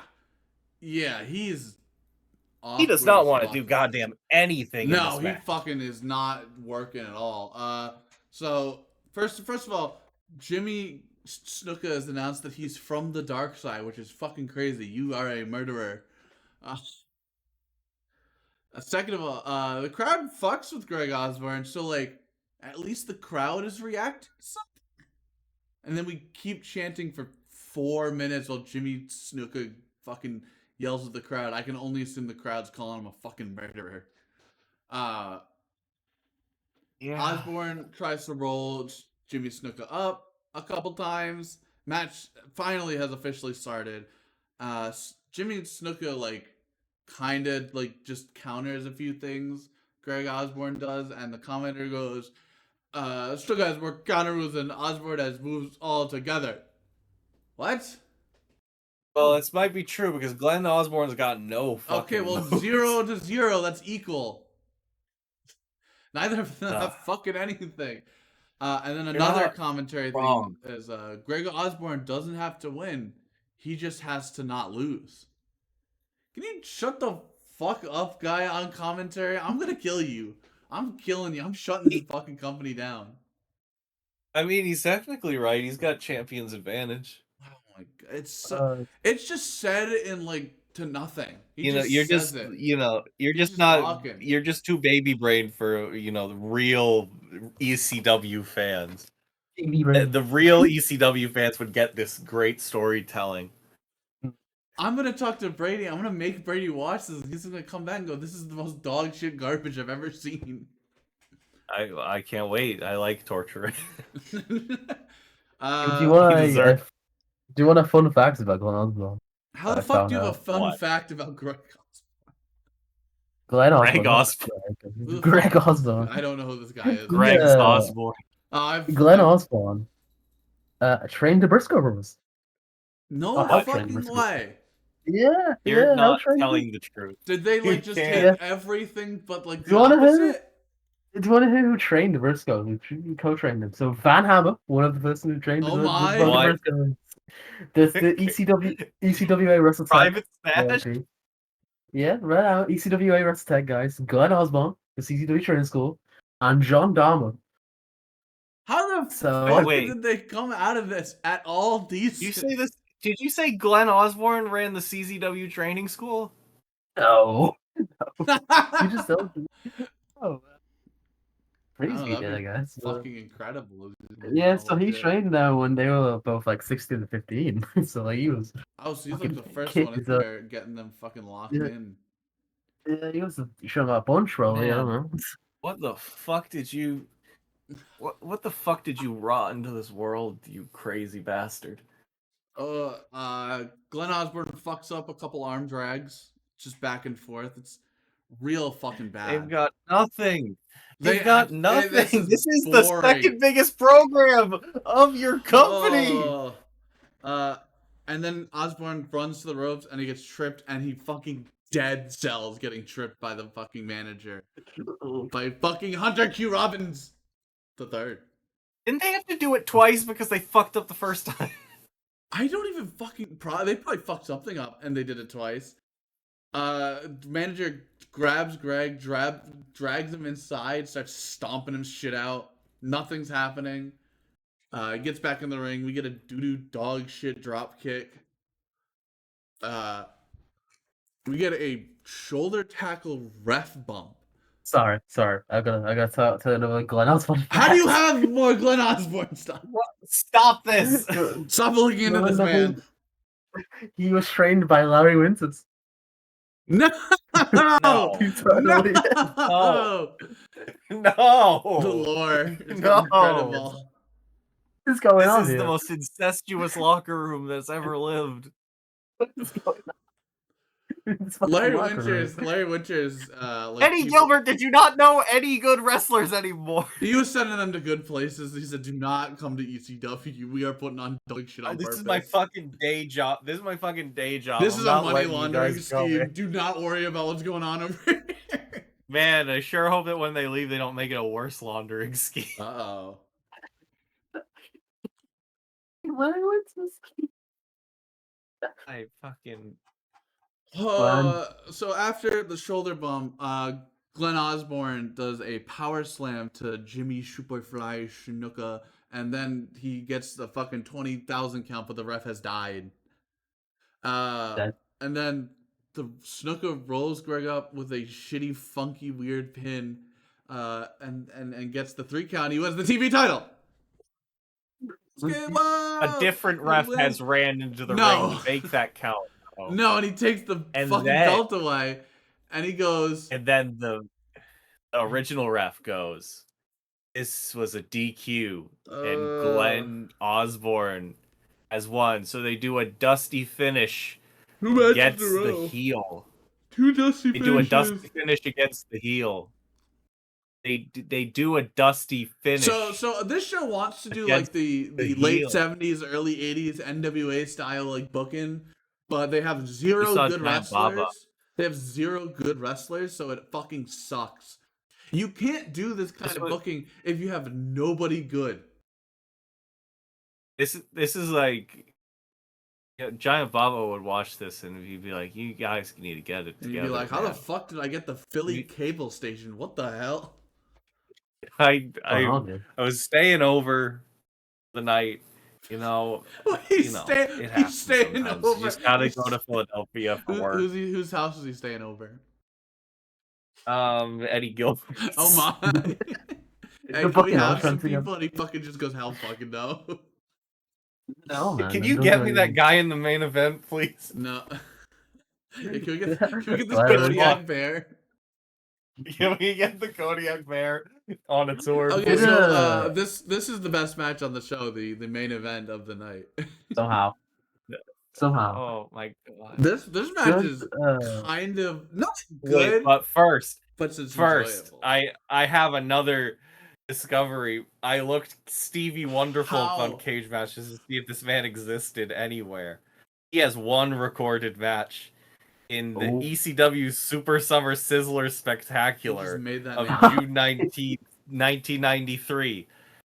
he's. He does not want to do goddamn anything. No, he fucking is not working at all. So first of all, Jimmy Snuka has announced that he's from the dark side, which is fucking crazy. You are a murderer. Second of all, the crowd fucks with Greg Osborne, so like at least the crowd is reacting to something. And then we keep chanting for 4 minutes while Jimmy Snuka fucking yells at the crowd. I can only assume the crowd's calling him a fucking murderer. Osborne tries to roll Jimmy Snuka up a couple times. Match finally has officially started. Jimmy Snuka like kind of like just counters a few things Greg Osborne does, and the commentator goes, Snuka has more counter moves than Osborne has moves all together. What? Well, this might be true because Glenn Osborne's got no fucking moves. 0 to 0, that's equal. Neither of them have fucking anything. And then another commentary thing is Greg Osborne doesn't have to win. He just has to not lose. Can you shut the fuck up, guy, on commentary? I'm gonna kill you. I'm killing you. I'm shutting this fucking company down. I mean, he's technically right. He's got champion's advantage. Oh my god, it's just said in like to nothing. You're just too baby brained for the real ECW fans. The real ECW fans would get this great storytelling. I'm gonna talk to Brady. I'm gonna make Brady watch this. He's gonna come back and go, "This is the most dog shit garbage I've ever seen." I can't wait. I like torture. Do you want a fun fact about Glenn Osborne? How the fuck do you have a fun fact about Greg Osborne? Greg Osborne. I don't know who this guy is. Greg Osborne. Glenn Osborne trained the Briscoe Brothers. No fucking way. Yeah, You're yeah. not telling the truth. Did they like You just can't. take everything but like Do the you wanna hear? opposite? Do you want to hear who trained the Briscoes? Who co-trained them? So Van Hammer, one of the person who trained Oh the my. What? Briscoes. There's the ECWA Wrestle Tag. Private stash? Yeah, right out. ECWA Wrestle Tag guys. Glenn Osborne, the CCW Training School, and John Dahmer. How the So fuck wait. did they come out of this at all decent? You say this? Did you say Glenn Osborne ran the CZW training school? no, you just don't. Oh, Oh, crazy, that'd I be guess. fucking incredible. Yeah, so Oh, he shit. trained them when they were both like 16 and 15. So like he was Oh, so he's like the fucking first kid, one in so- there getting them fucking locked Yeah. in. he was showing a bunch probably. I don't Man. know. What the fuck did you? What the fuck did you rot into this world, you crazy bastard? Glenn Osborne fucks up a couple arm drags, just back and forth. It's real fucking bad. They've got nothing. They They've got act- nothing. this is the boring. second biggest program of your company. Oh. And then Osborne runs to the ropes and he gets tripped and he fucking dead cells getting tripped by the fucking manager. By fucking Hunter Q. Robbins the third. Didn't they have to do it twice because they fucked up the first time? I don't even fucking they probably fucked something up and they did it twice. Manager grabs Greg, drags him inside, starts stomping him shit out. Nothing's happening. He gets back in the ring. We get a doo-doo dog shit drop kick. We get a shoulder tackle ref bump. Sorry. I gotta tell another Glenn Osborne. How do you have more Glenn Osborne stuff? What? Stop this! Stop looking into this, man. He was trained by Larry Winters. No! No. Eternally. No! No! The lore is No. incredible. What is going on This is here? the most incestuous locker room that's ever lived. What is going on? It's fucking Larry locker room. Winters, like Eddie Gilbert, did you not know any good wrestlers anymore? he was sending them to good places. He said, "Do not come to ECW. We are putting on dog shit on This purpose." is my fucking day job. This is my fucking day job. This I'm is a not money letting you laundering guys go, scheme. man. Do not worry about what's going on over here. Man, I sure hope that when they leave, they don't make it a worse laundering scheme. Uh-oh. Larry Winters. I fucking... So after the shoulder bump, Glenn Osborne does a power slam to Jimmy Superfly Snuka, and then he gets the fucking 20,000 count, but the ref has died. Dead. And then the Snuka rolls Greg up with a shitty, funky, weird pin, and gets the 3 count. He wins the TV title. A different ref has ran into the ring to make that count. No, and he takes the And fucking then- belt away, and he goes. And then the original ref goes, "This was a DQ, and Glenn Osborne has won." So they do a dusty finish. Who matches Gets in a the row? heel. 2 dusty They finishes. do a dusty finish against the heel. They do a dusty finish. So this show wants to do against like the the late heel. 70s, early 80s NWA style like booking, but they have zero saw good Giant Baba. wrestlers. They have zero good wrestlers, so it fucking sucks. You can't do this kind of booking if you have nobody good. This is like, Giant Baba would watch this and he'd be like, "You guys need to get it And together." you'd be like, how the man." fuck did I get the Philly cable station? What the hell? I dude. was staying over the night, He's it happens staying sometimes. over. You just gotta go to Philadelphia for work. Whose house is he staying over? Eddie Gilbert. Oh my! Hey, The can we fucking have some entrance again. people and he fucking just goes, hell fucking no. No, man. Can that you doesn't get me that really- guy in the main event, please? No. Hey, can we get this Larry Kodiak bear? Can we get the Kodiak Bear on a tour? Okay, please? so this is the best match on the show, the main event of the night. Somehow. Oh my god. This match is Good, kind of not Wait, good, but first, but it's First, enjoyable. I have another discovery. I looked Stevie Wonderful How? on Cage Matches to see if this man existed anywhere. He has one recorded match in the Oh. ECW Super Summer Sizzler He just Spectacular made that of name. June 19th, 1993.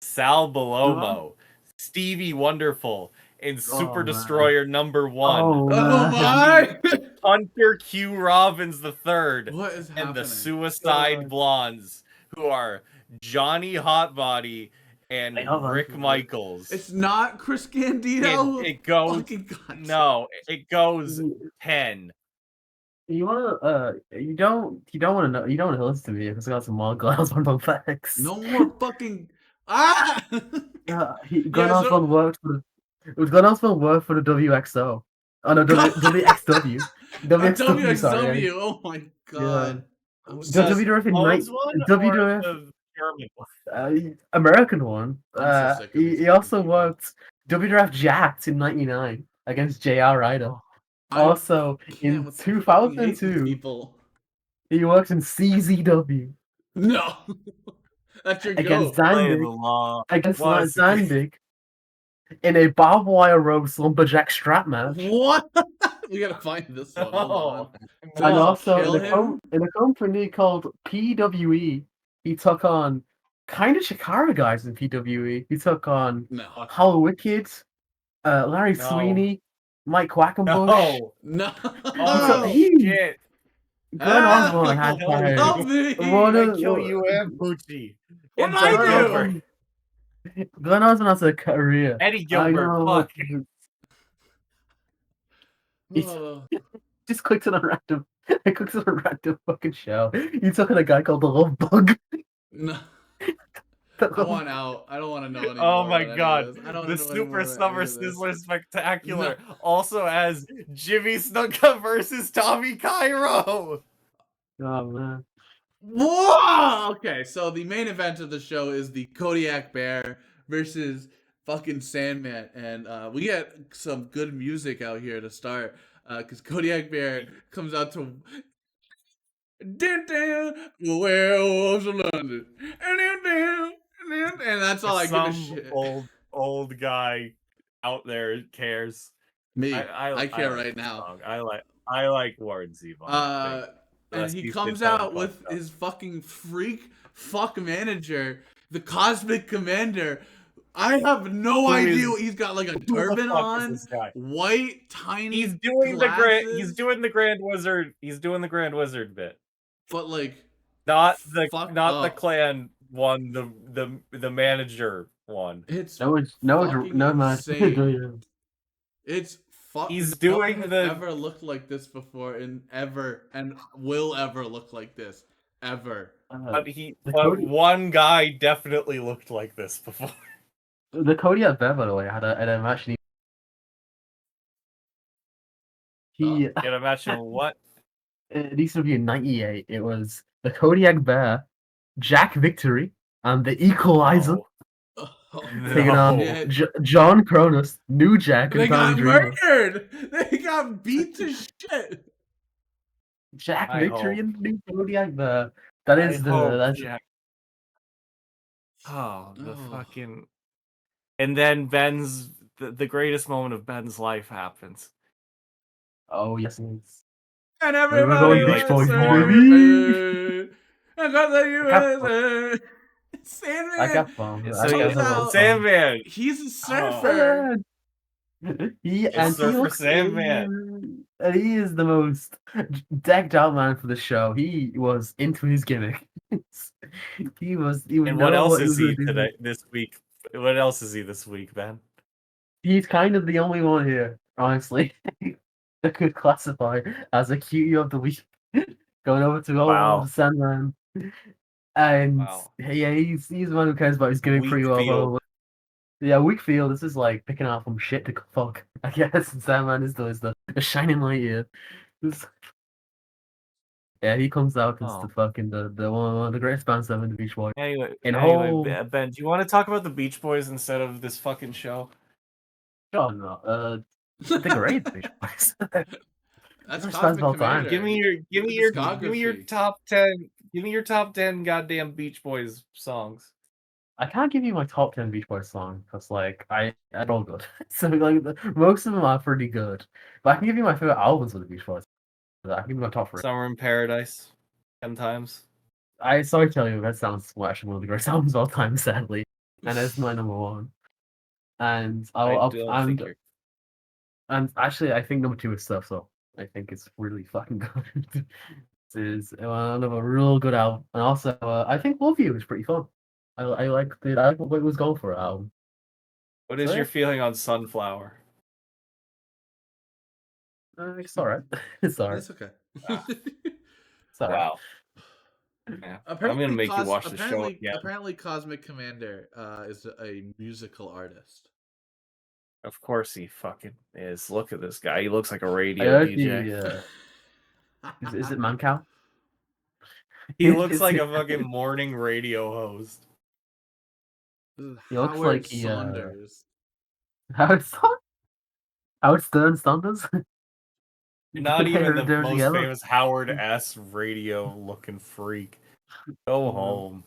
Sal Balomo, Stevie Wonderful, and Super man. Destroyer number 1. Oh, Oh man. my! Hunter Q. Robbins III, What is and happening? the Suicide Blondes, who are Johnny Hotbody and Hey, hold on. Rick Michaels. It's not Chris Candido. It goes Fucking gotcha. no, it goes 10. You wanna you don't wanna know, you don't wanna listen to me because I got some more Glenn Osborne facts. No more fucking ah. Glenn Osborne worked for Glenn Osborne worked for the WXO. Oh no, WXW. WXW, sorry. WXW. Oh my god. I'm The so, WWF in Close one or WWF the German one? American one. I'm so sick of these He also fucking worked WWF Jacked in '99 against JR Ryder. I Also can't in with the fucking hate these 2002, people. he worked in CZW No. That's your against goat. Play the Zandig. law. Against Was- Zandig in a barbed wire ropes lumberjack strap match. What? We gotta find this one. Hold on. And Did I also kill him? in a company called PWE, he took on kind of Shikara guys in PWE. He took on No. Hal Wicked, Larry No. Sweeney, Mike Quackenbush. No. No. Oh he- shit. Glenn Osborne had Help me. Help me. One I of- kill you and Bucci. What And did I Doug do? Gilbert. Glenn Osborne has a career. Eddie I Gilbert. know, Fuck. He's- Oh. Just clicked on a random. I clicked on a random fucking show. He took on a guy called the Love Bug. No. The I Love- want out. I don't want to know anymore. Oh my about any god. of this. I don't The wanna know anymore Super about Summer any of this. Sizzler Spectacular also has Jimmy Snuka versus Tommy Cairo. Oh man. Whoa! Okay, so the main event of the show is the Kodiak Bear versus fucking Sandman, and we get some good music out here to start, because Kodiak Bear comes out to Werewolves of London, and that's all I give a Some shit. old guy out there cares. Me, I care like right the now. song. I like Warren Zevon. And he comes out with his fucking fuck manager, the Cosmic Commander. I have no idea. He's got like a turban on, white, tiny. He's doing glasses, He's doing the Grand Wizard. He's doing the Grand Wizard bit. but like Not the up. clan one. The manager one. It's No man. insane. It's He's doing no one has ever looked like this before, and will ever look like this ever. But one guy definitely looked like this before. The Kodiak Bear, by the way, had a match. He Get a match in what? it needs to be in '98. It was the Kodiak Bear, Jack Victory, and the Equalizer taking on John Cronus, New Jack, and They got Tommy Dreamer. murdered. They got beat to shit. Jack I Victory hope. and the new Kodiak Bear. That's the fucking. And then the greatest moment of Ben's life happens. oh yes, it is. And We're everybody going was Beach Boys, surfing. And got the USA. Sandman. I got fun. So I got check some it out. fun. Sandman. He's a surfer. He Surfer Sandman. And he is the most decked out man for the show. He was into his gimmick. he was. And what else is he today? This week? What else is he this week, Ben? He's kind of the only one here, honestly, that could classify as a cutie of the week. Going over to the Sandman, and yeah, he's the one who cares about his gimmick pretty well. Yeah, Wakefield. This is like picking out from shit to fuck. I guess Sandman is the shining light here. Yeah, he comes out as the fucking the one of the greatest bands ever in the Beach Boys. Anyway, Ben, do you want to talk about the Beach Boys instead of this fucking show? Oh no, they're great, Beach Boys. That's Cosmic Commander. Give me your top 10. Give me your top 10 goddamn Beach Boys songs. I can't give you my top 10 Beach Boys song because like they're all good. So like most of them are pretty good. But I can give you my favorite albums of the Beach Boys. I can give you my top 3. Summer in Paradise, 10 times. I sorry to tell you, that sounds actually one of the greatest albums of all time, sadly, and it's my number one. And and actually, I think number 2 is Stuff. So I think it's really fucking good. It is one of a real good album, and also I think Love You is pretty fun. I like what it was going for album. What is your feeling on Sunflower? It's alright. It's alright. It's okay. It's alright. Wow. Yeah. I'm gonna make you watch the show again. Apparently, Cosmic Commander is a musical artist. Of course he fucking is. Look at this guy. He looks like a radio DJ. Is it Mancow? He looks like a fucking morning radio host. He looks like he, Saunders. Howard Stern Saunders? Not even the Dirty most Yellow. famous Howard S. radio looking freak. Go home.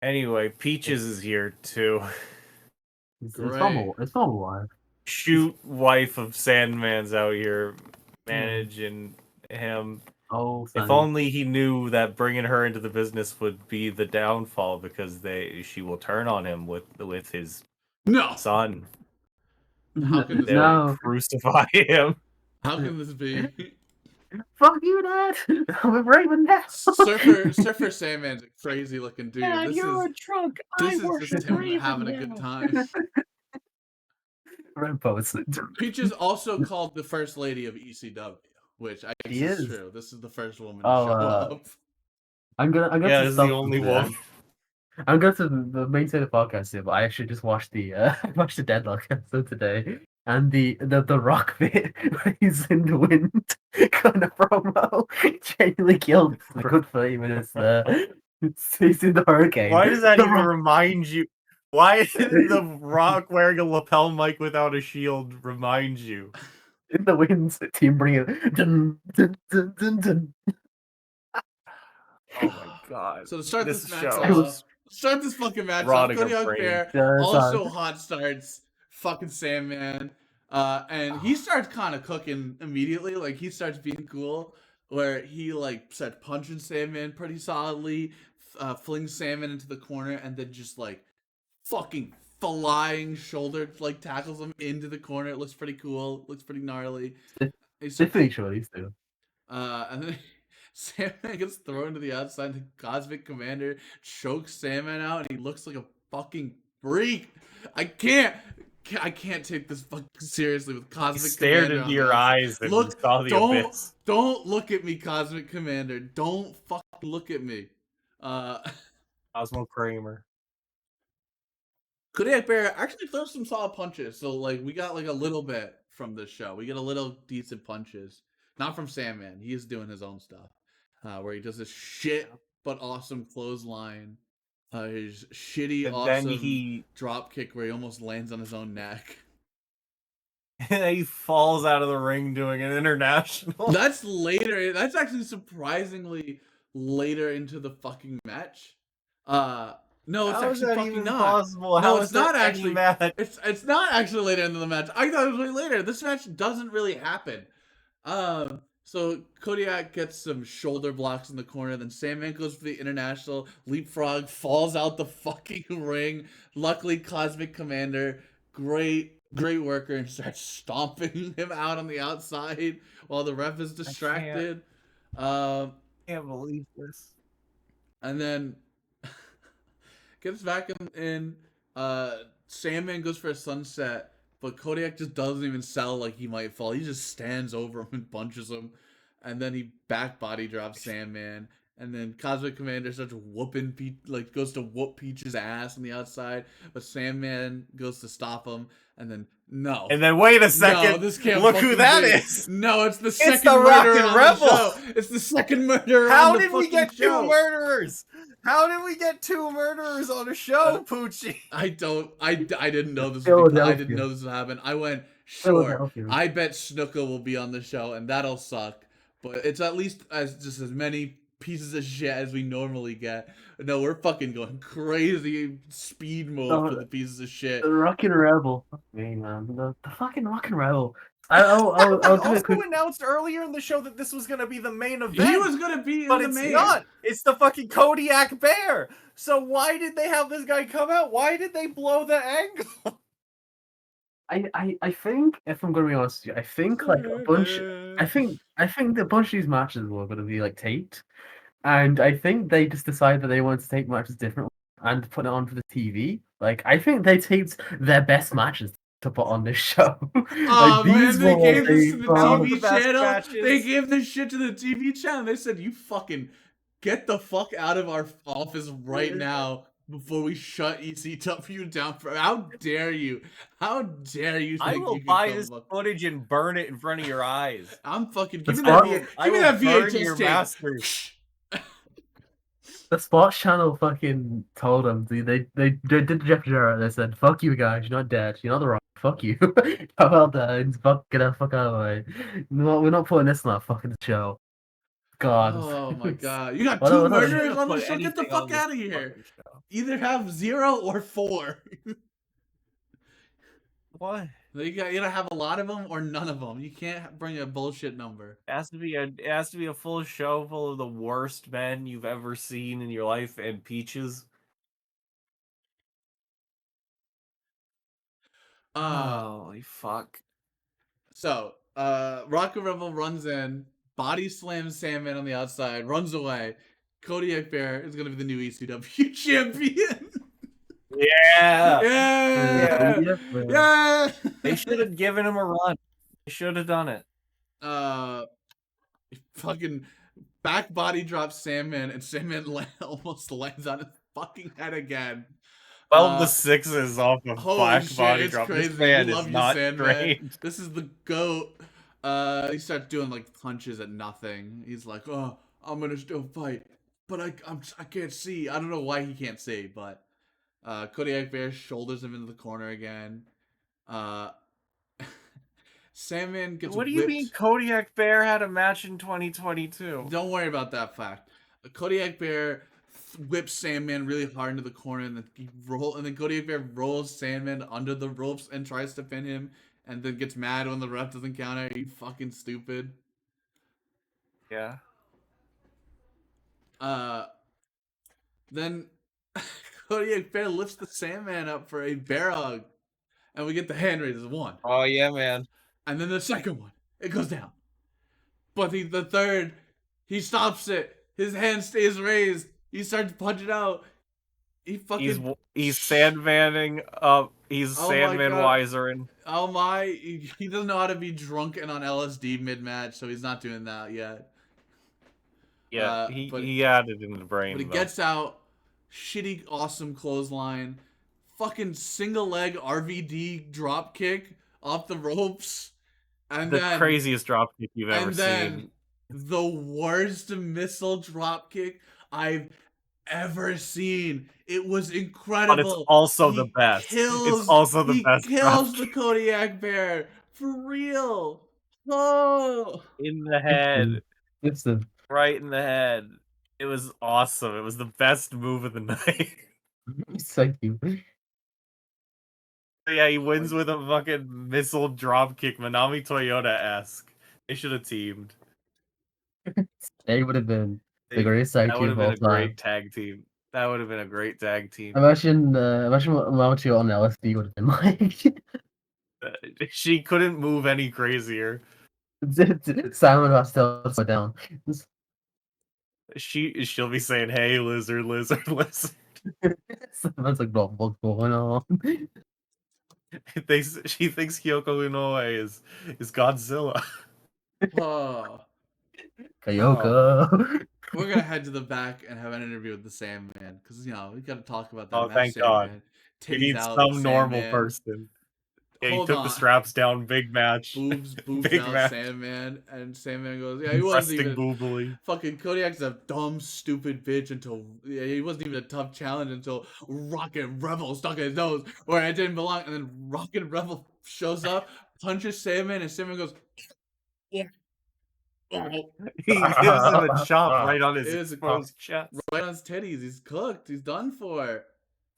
Anyway, Peaches is here too. It's normal life. Shoot wife of Sandman's out here managing him. Oh, if only he knew that bringing her into the business would be the downfall, because she will turn on him with his son. How can they will crucify him. How can this be? Fuck you, Dad! I'm a Raven now. Surfer Sandman's a crazy looking dude. Yeah, you're a drunk. This is just him having a good time. Peach is also called the first lady of ECW, which I guess is true. This is the first woman to show up. I'm gonna this is the only one. I'm going to maintain the podcast here, but I actually just watched the Deadlock episode today, and the rock bit where he's in the wind kind of promo genuinely killed for a good 30 minutes there. He's in the hurricane. Why does that even remind you? Why did the Rock wearing a lapel mic without a shield remind you? In the wind, team bring it. Dun, dun, dun, dun, dun. Oh my god! So to start this match, start this fucking match off, Cody Bear also hot starts fucking Sandman, and he starts kind of cooking immediately. Like he starts being cool, where he like starts punching Sandman pretty solidly, flings Sandman into the corner, and then just like fucking flying shoulder like tackles him into the corner. It looks pretty cool. Looks pretty gnarly. Definitely sure these two. And then Sandman gets thrown to the outside. The Cosmic Commander chokes Sandman out, and he looks like a fucking freak. I can't take this fucking seriously with Cosmic Commander. Stared into your eyes and saw the abyss. Don't look at me, Cosmic Commander. Don't fucking look at me. Cosmo Kramer. Kodiak Bear actually throws some solid punches. So like we got like a little bit from this show. We get a little decent punches. Not from Sandman. He is doing his own stuff. Where he does this shit but awesome clothesline. His shitty awesome drop kick where he almost lands on his own neck. And he falls out of the ring doing an international. That's later. That's actually surprisingly later into the fucking match. No, it's actually fucking not. Possible? No, it's not actually. It's not actually later into the match. I thought it was way later. This match doesn't really happen. So Kodiak gets some shoulder blocks in the corner. Then Sandman goes for the international leapfrog, falls out the fucking ring. Luckily, Cosmic Commander, great worker, and starts stomping him out on the outside while the ref is distracted. Can't believe this. And then gets back in. Sandman goes for a sunset, but Kodiak just doesn't even sell like he might fall. He just stands over him and punches him, and then he back body drops Sandman. And then Cosmic Commander starts whooping goes to whoop Peach's ass on the outside, but Sandman goes to stop him, and then no. And then wait a second. No, this can't look who that is. No, it's the second murderer on the show. It's the second murderer. How did we get two murderers? How did we get two murderers on a show, Poochie? I didn't know this would happen. I went, sure. I bet Snuka will be on the show, and that'll suck. But it's at least as many pieces of shit as we normally get. No, we're fucking going crazy speed mode for the pieces of shit. The Rockin' Rebel. Fuck me, man. The fucking Rockin' Rebel. I'll I'll do also it quick. announced earlier in the show that this was going to be the main event. He was gonna be in but the it's main. not. It's the fucking Kodiak Bear. So why did they have this guy come out? Why did they blow the angle? I think, if I'm gonna be honest with you, I think like a bunch. I think the bunch of these matches were gonna be like taped, and I think they just decided that they wanted to take matches differently and put it on for the TV. Like I think they taped their best matches to put on this show. Oh man, they gave this to the found- TV channel. They gave this shit to the TV channel. They said, "You fucking get the fuck out of our office right now before we shut ECW down." For how dare you? How dare you? I Think will you can buy come this up- footage and burn it in front of your eyes. I'm fucking The give me that. spot- Give me that VHS tape. The Sports Channel fucking told them they did Jeff Jarrett. They said, "Fuck you guys, you're not dead. You're not the Rock. Fuck you. How about that? And get the fuck out of the way. No, we're not putting this on that fucking show." God. Oh my god, you got What- two what- murderers on the Put show. Get the anything on fuck this out of here. fucking show. Either have 0 or 4. What? You gotta have a lot of them or none of them. You can't bring a bullshit number. It has to be a full show full of the worst men you've ever seen in your life and peaches. Holy fuck. So, Rocket Rebel runs in, body slams Sandman on the outside, runs away. Kodiak Bear is gonna be the new ECW champion. Yeah. Yeah. Yeah. They should have given him a run. They should have done it. Fucking back body drops Sandman, and Sandman almost lands on his fucking head again. 12 to 6s off of Holy black shit, body it's drop. crazy. This man We is love you, not Sandman. trained. This is the GOAT. He starts doing like punches at nothing. He's like, "Oh, I'm gonna still fight, but I can't see." I don't know why he can't see, but Kodiak Bear shoulders him into the corner again. Sandman gets What do you mean Kodiak Bear had a match in 2022? Don't worry about that fact. Kodiak Bear whips Sandman really hard into the corner, and then Kodiak Bear rolls Sandman under the ropes and tries to pin him, and then gets mad when the ref doesn't counter. Are you fucking stupid? Yeah. Then Kodiak Bear lifts the Sandman up for a bear hug, and we get the hand raises 1. Oh yeah, man. And then the second one, it goes down. But the third, he stops it. His hand stays raised. He starts punching out. He fucking he's Sandmanning up. He's Oh my Sandman God. Wisering. Oh my, he doesn't know how to be drunk and on LSD mid-match, so he's not doing that yet. Yeah, but he added in the brain. But he though. gets out, shitty, awesome clothesline, fucking single leg RVD drop kick off the ropes, and the then craziest dropkick you've ever and then seen. the worst missile drop kick I've ever seen. It was incredible. But it's also He the best. kills- It's also the he best. kills the dropkick. Kodiak Bear for real. Oh, In the head. It's the Right in the head. It was awesome. It was the best move of the night. thank you. Yeah, he wins with a fucking missile dropkick, Manami Toyota-esque. They should have teamed. They would have been the greatest tag That would team have of been all a time. great tag team. That would have been a great tag team. Imagine what Mamoto on LSD would have been like. She couldn't move any crazier. Simon was still slow down. She'll be saying, "Hey, lizard, lizard, lizard." Simon's like, what's going on? She thinks Kyoko Inoue is Godzilla. oh. Kyoko. We're gonna head to the back and have an interview with the Sandman because we gotta talk about that. Oh, match, thank God. Sandman. We Titties need out, some normal Sandman. person. Yeah, he Hold took on. the straps down. Big match. Boobs Big out, match. Sandman, and Sandman goes, "Yeah, he wasn't Resting even boobily. fucking Kodiak's a dumb, stupid bitch until he wasn't even a tough challenge until Rocket Rebel stuck his nose where it didn't belong, and then Rocket Rebel shows up, punches Sandman, and Sandman goes, yeah, He gives him a chop right on his It was exposed chest. right on his titties. He's cooked. He's done for.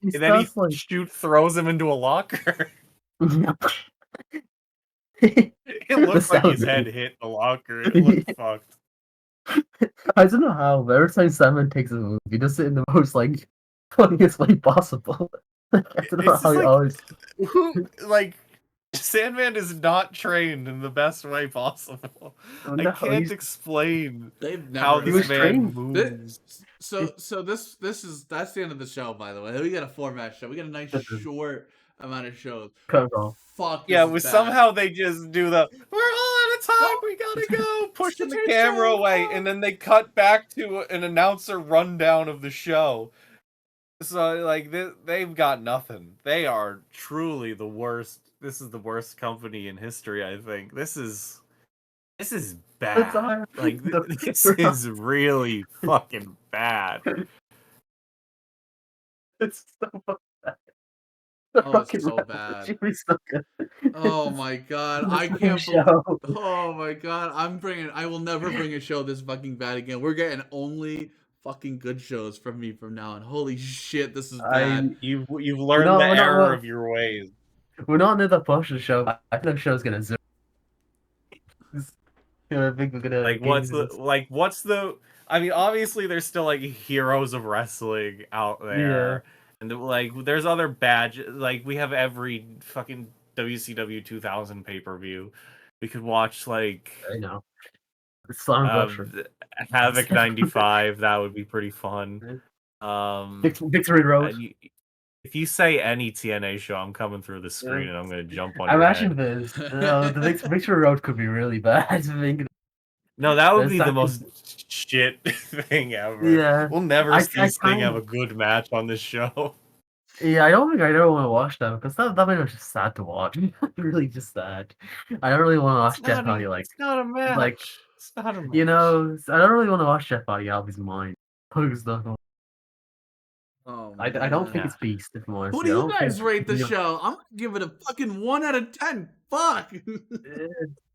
And then he throws him into a locker. It looks like his head hit the locker. It looked fucked. I don't know how, but every time Sandman takes a move, he does it in the most like funniest way possible. I don't know It's how just he like- always. Like, Sandman is not trained in the best way possible. I No, can't he's- explain They've how never. He this was man trained. moves. So that's the end of the show. By the way, we got a 4-match show. We got a nice short amount of shows. Cut off. Fuck. Yeah, this with is bad. somehow they just do the we're all out of time, we gotta go, pushing the camera away, and then they cut back to an announcer rundown of the show. So like they've got nothing. They are truly the worst. This is the worst company in history, I think. This is bad. Like this is really fucking bad. It's so bad. Oh, it's so bad. Oh my god, I can't believe. Oh my god, I will never bring a show this fucking bad again. We're getting only fucking good shows from me from now on. Holy shit, this is bad. You've learned No, the no, error no. of your ways. We're not near the push of the show. I think the show's gonna zoom. I think we're gonna Like what's the I mean, obviously there's still like heroes of wrestling out there. And like there's other badges, like we have every fucking WCW 2000 pay-per-view. We could watch like I know. Havoc 95, that would be pretty fun. Victory Road. If you say any TNA show, I'm coming through the screen and I'm gonna jump on I your imagine head. this. The Victory Road could be really bad. No, that would There's be the that- most shit thing ever. Yeah. We'll never I see Sting have kinda- a good match on this show. Yeah, I don't think I ever want to watch that because that match was just sad to watch. Really, just sad. I don't really want to watch Jeff Hardy like. It's not a match. like, It's not a match. You know, I don't really want to watch Jeff Hardy out of his mind. Who's not? Oh, I don't think Yeah. it's Beast. If I'm honest. Who I do you don't guys think- rate the show? I'm gonna give it a fucking 1 out of 10. Fuck.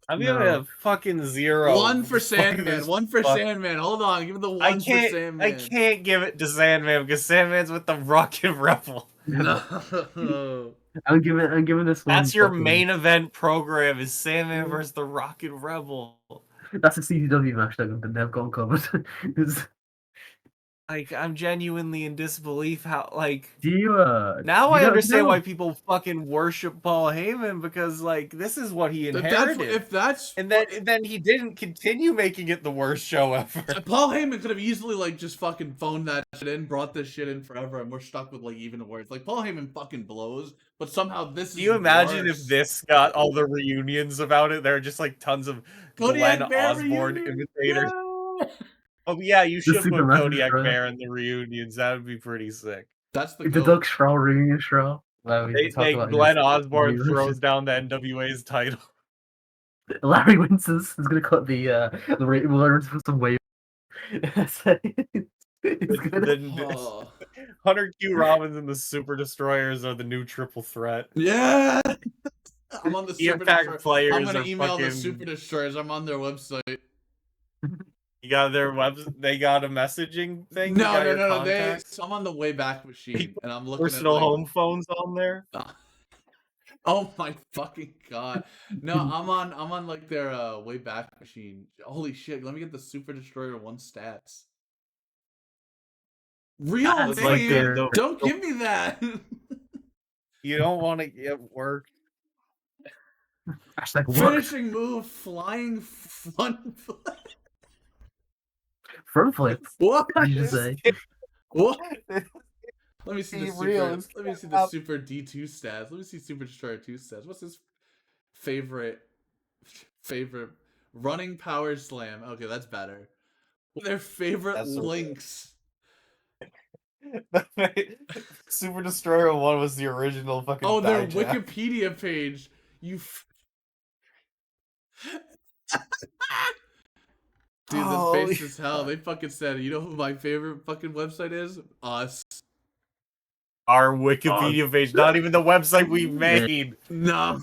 I'm giving it a fucking 0. 1 for Fuck Sandman. this 1 for fuck. Sandman. Hold on, give it the 1 I for can't. Sandman. I can't give it to Sandman because Sandman's with the Rocket Rebel. No. I'm giving this one. That's your fucking- main event program. Is Sandman versus the Rocket Rebel? That's a CZW match that they've got covered. Like, I'm genuinely in disbelief. How like. Do you Now you I know- understand no. why people fucking worship Paul Heyman because like this is what he inherited. If that's And then he didn't continue making it the worst show ever. Paul Heyman could have easily like just fucking phoned that shit in, brought this shit in forever, and we're stuck with like even worse. Like Paul Heyman fucking blows, but somehow this is. Do you imagine worse. if this got all the reunions about it? There are just like tons of Kodiak Glenn Bear Osborne reunion? imitators. Yeah. Oh yeah, you should Super put Massive Kodiak Shred. Bear in the reunions. That would be pretty sick. That's the the goat. Doug Straw reunion show? Glenn Osborne throws down the NWA's title. Larry Winston's is gonna cut the Lawrence for some wave. It's gonna- Then Oh. Hunter Q Robbins and the Super Destroyers are the new triple threat. Yeah. I'm on the The Super Impact Destroyer. players I'm gonna are email the fucking- Super Destroyers. I'm on their website. You got their they got a messaging thing. You No, got no, your no, no. contacts? I'm on the Wayback Machine, and I'm looking Personal at like, home phones on there. Oh my fucking god! No, I'm on like their Wayback Machine. Holy shit! Let me get the Super Destroyer 1 stats. Real That's name. like their- Don't give me that. You don't want to get work. Hashtag work. Finishing move, flying front flip. Front flip. What? What did you say? What? Let me see the Be super. real, Let it's me see the crap. Super D2 stats. Let me see Super Destroyer 2 stats. What's his favorite running power slam? Okay, that's better. Their favorite That's so links. Super Destroyer 1 was the original fucking. Oh, their badge app. Wikipedia page. Dude, this Holy face is hell. They fucking said, you know who my favorite fucking website is? Us. Our Wikipedia page, not even the website we made. No.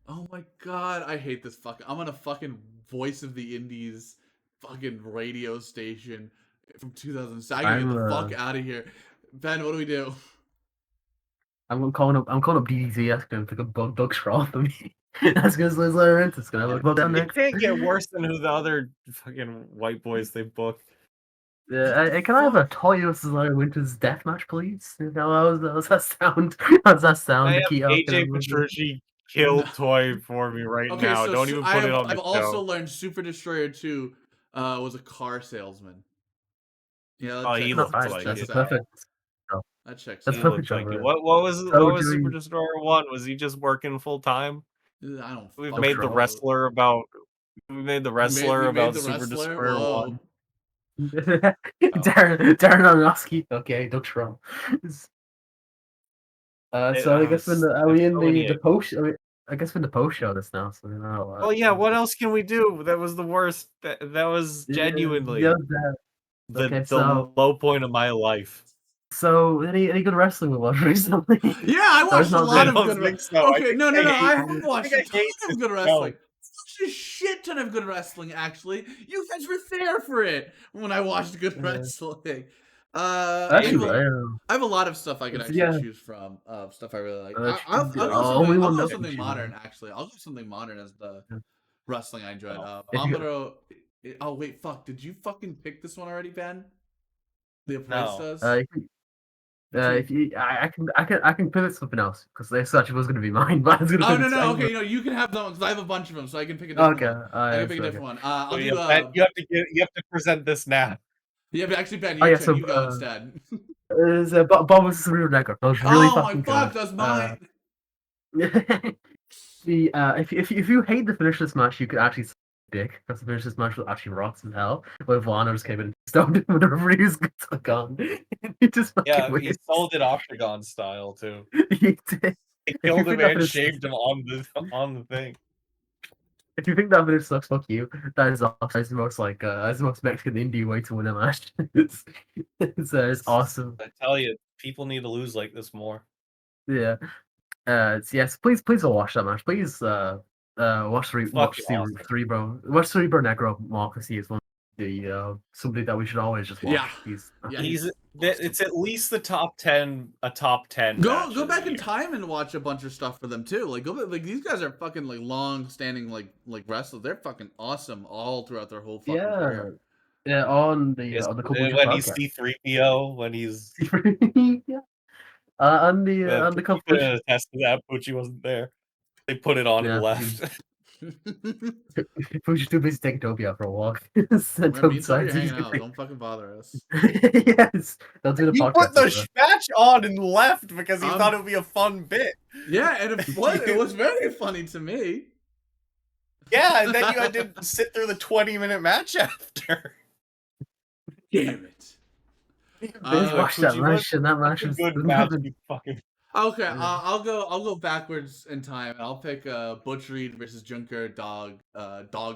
Oh my god, I hate this fucking. I'm gonna fucking voice of the Indies fucking radio station from 2006. I gotta get the fuck out of here. Ben, what do we do? I'm calling up DDZ asking him to pick up Doug Straw for me. That's because Liz Lawrence is gonna look down It next. can't get worse than who the other fucking white boys they booked. Can I have a Toy vs. Larry Winters death match, please? How's that sound? How's that sound? I The have key AJ Petrucci kill Toy for me right Okay, now. so Don't even put it on the I've show. also learned Super Destroyer 2 was a car salesman. Yeah, Oh, he Not looks bad. like That's it. perfect. That checks That's He out. perfect. looked like it. genre. What was So Super doing- Destroyer 1? Was he just working full time? I don't. We've fucking made the know. wrestler about. We made the wrestler we made about the Super wrestler? Destroyer Whoa. 1. Darren Aronofsky. Okay, Doug Straw. So I guess are we in the post? I guess we're in the post show this now. So Oh yeah, what else can we do? That was the worst. That was genuinely Okay, the low point of my life. So any good wrestling we watched recently? Yeah, I watched a lot of don't good think so. Okay, no, I have watched a I ton hate of this good show. wrestling. I watched a shit ton of good wrestling, actually. You guys were there for it when I watched good wrestling. Actually, I have a lot of stuff I could actually choose from of stuff I really like. I'll go something modern, actually. I'll go something modern as the wrestling I enjoyed. Bombero. Oh wait, fuck! Did you fucking pick this one already, Ben? The Apuestas? If you, I can pivot something else because this actually was going to be mine, but I was going to. No. Okay, no, you can have that one because I have a bunch of them, so I can pick a different one. I can pick a different one. I'll do. You have to present this now. Yeah, but actually, Ben, your turn. You go instead. Is Bob was Super Negro. That was really fucking good. Fuck, that's mine. If you hate the finish this match, you could actually dick because the finish this match was actually rots as hell. Where Lana just came in and stoned him with the referee's gone. He just he sold it Octagon style too. He did. He killed him and shaved him on the thing. If you think that finish sucks, fuck you. That is awesome. It's the most it's the most Mexican indie way to win a match. It's awesome. I tell you, people need to lose like this more. Yeah. Yes. Please go watch that match. Please watch Cerebro Negro more because he is one of the somebody that we should always just watch. Yeah. It's at least the top 10. A top 10. Go back in time and watch a bunch of stuff for them too. Like these guys are fucking like long standing like wrestlers. They're fucking awesome all throughout their whole fucking career. Yeah, on the when he's C3PO, when he's yeah. On the compilation. Attest to that, Pucci wasn't there. They put it on and left. Pucci's too busy taking Toby out for a walk. Hanging out. Don't fucking bother us. Yes, they'll do the he podcast. Put the match on and left because he thought it would be a fun bit. Yeah, and it was very funny to me. Yeah, and then you had to sit through the 20-minute match after. Damn it! Watch that match, and that match was good match. You fucking. Okay, I'll go backwards in time. I'll pick Butch Reed versus Junker dog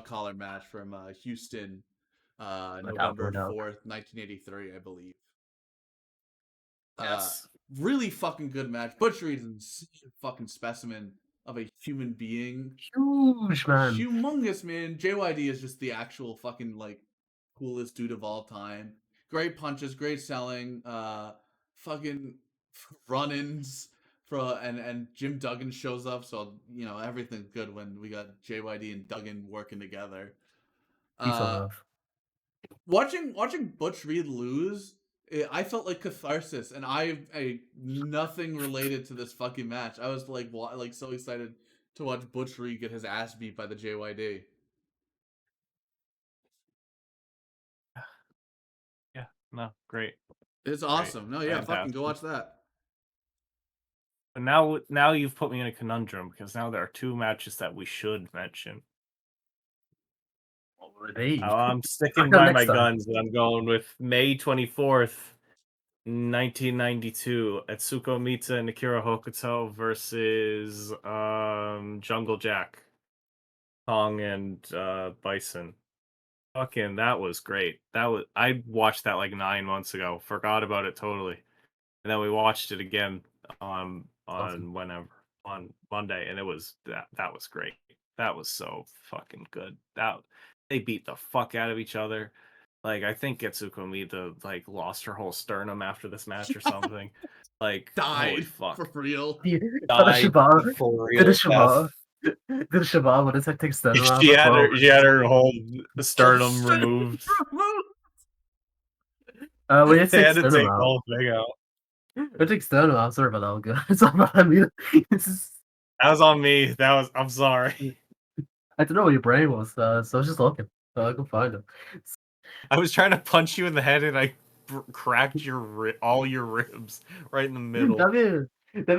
collar match from Houston, November 4th, 1983, I believe. Yes. Really fucking good match. Butch Reed's an insane fucking specimen of a human being. Huge man. Humongous man. JYD is just the actual fucking like coolest dude of all time. Great punches, great selling, fucking run-ins and Jim Duggan shows up, so you know everything's good when we got JYD and Duggan working together. Watching Butch Reed lose, I felt like catharsis, and I nothing related to this fucking match. I was like so excited to watch Butch Reed get his ass beat by the JYD. Yeah, no, great. It's awesome. No, yeah, fucking go watch that. But now you've put me in a conundrum because now there are two matches that we should mention. What were they? I'm sticking by my guns, and I'm going with May 24th, 1992, Atsuko Mita and Akira Hokuto versus Jungle Jack, Kong and Bison. Fucking, that was great. I watched that like 9 months ago. Forgot about it totally, and then we watched it again on Monday, and it was that was great. That was so fucking good. They beat the fuck out of each other. Like, I think Getsuko Mita like lost her whole sternum after this match or something. Like, holy Died fuck. for real. Did a Died Shibata? for Did a real. Shibata? Did a Shibata? What does that take sternum out? She had her whole sternum removed. We had to They take had to sternum take the out. whole thing out. We take sternum out. Sorry about that. It's not about me. That was on me. I'm sorry. I don't know where your brain was, so I was just looking. So I could find it. I was trying to punch you in the head and I cracked all your ribs right in the middle. That'd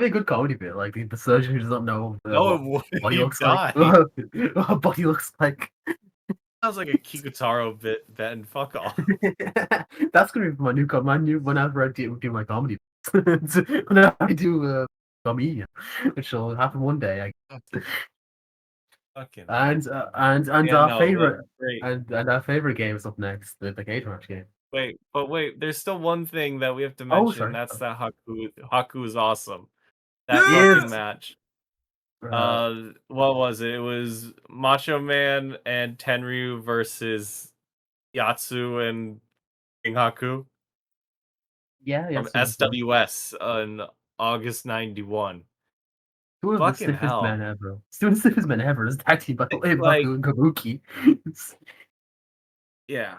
be a good comedy bit, like the surgeon who doesn't know No, what he you looks die. like. What body looks like. Sounds like a Kikutaro bit, then fuck off. That's gonna be my new whenever I do my comedy. Whenever I do comedian, which will happen one day. Fucking And yeah, our no, favorite great. and our favorite game is up next, the cage match game. Wait, there's still one thing that we have to Oh, mention. sorry. That's that Haku is awesome. That Yes! fucking match. What was it? It was Macho Man and Tenryu versus Yatsu and King Haku Yeah, from SWS on August 91. Two of the Fucking stiffest hell. men ever. Two of the stiffest men ever is tag team battle Like- Baku and Kabuki. Yeah.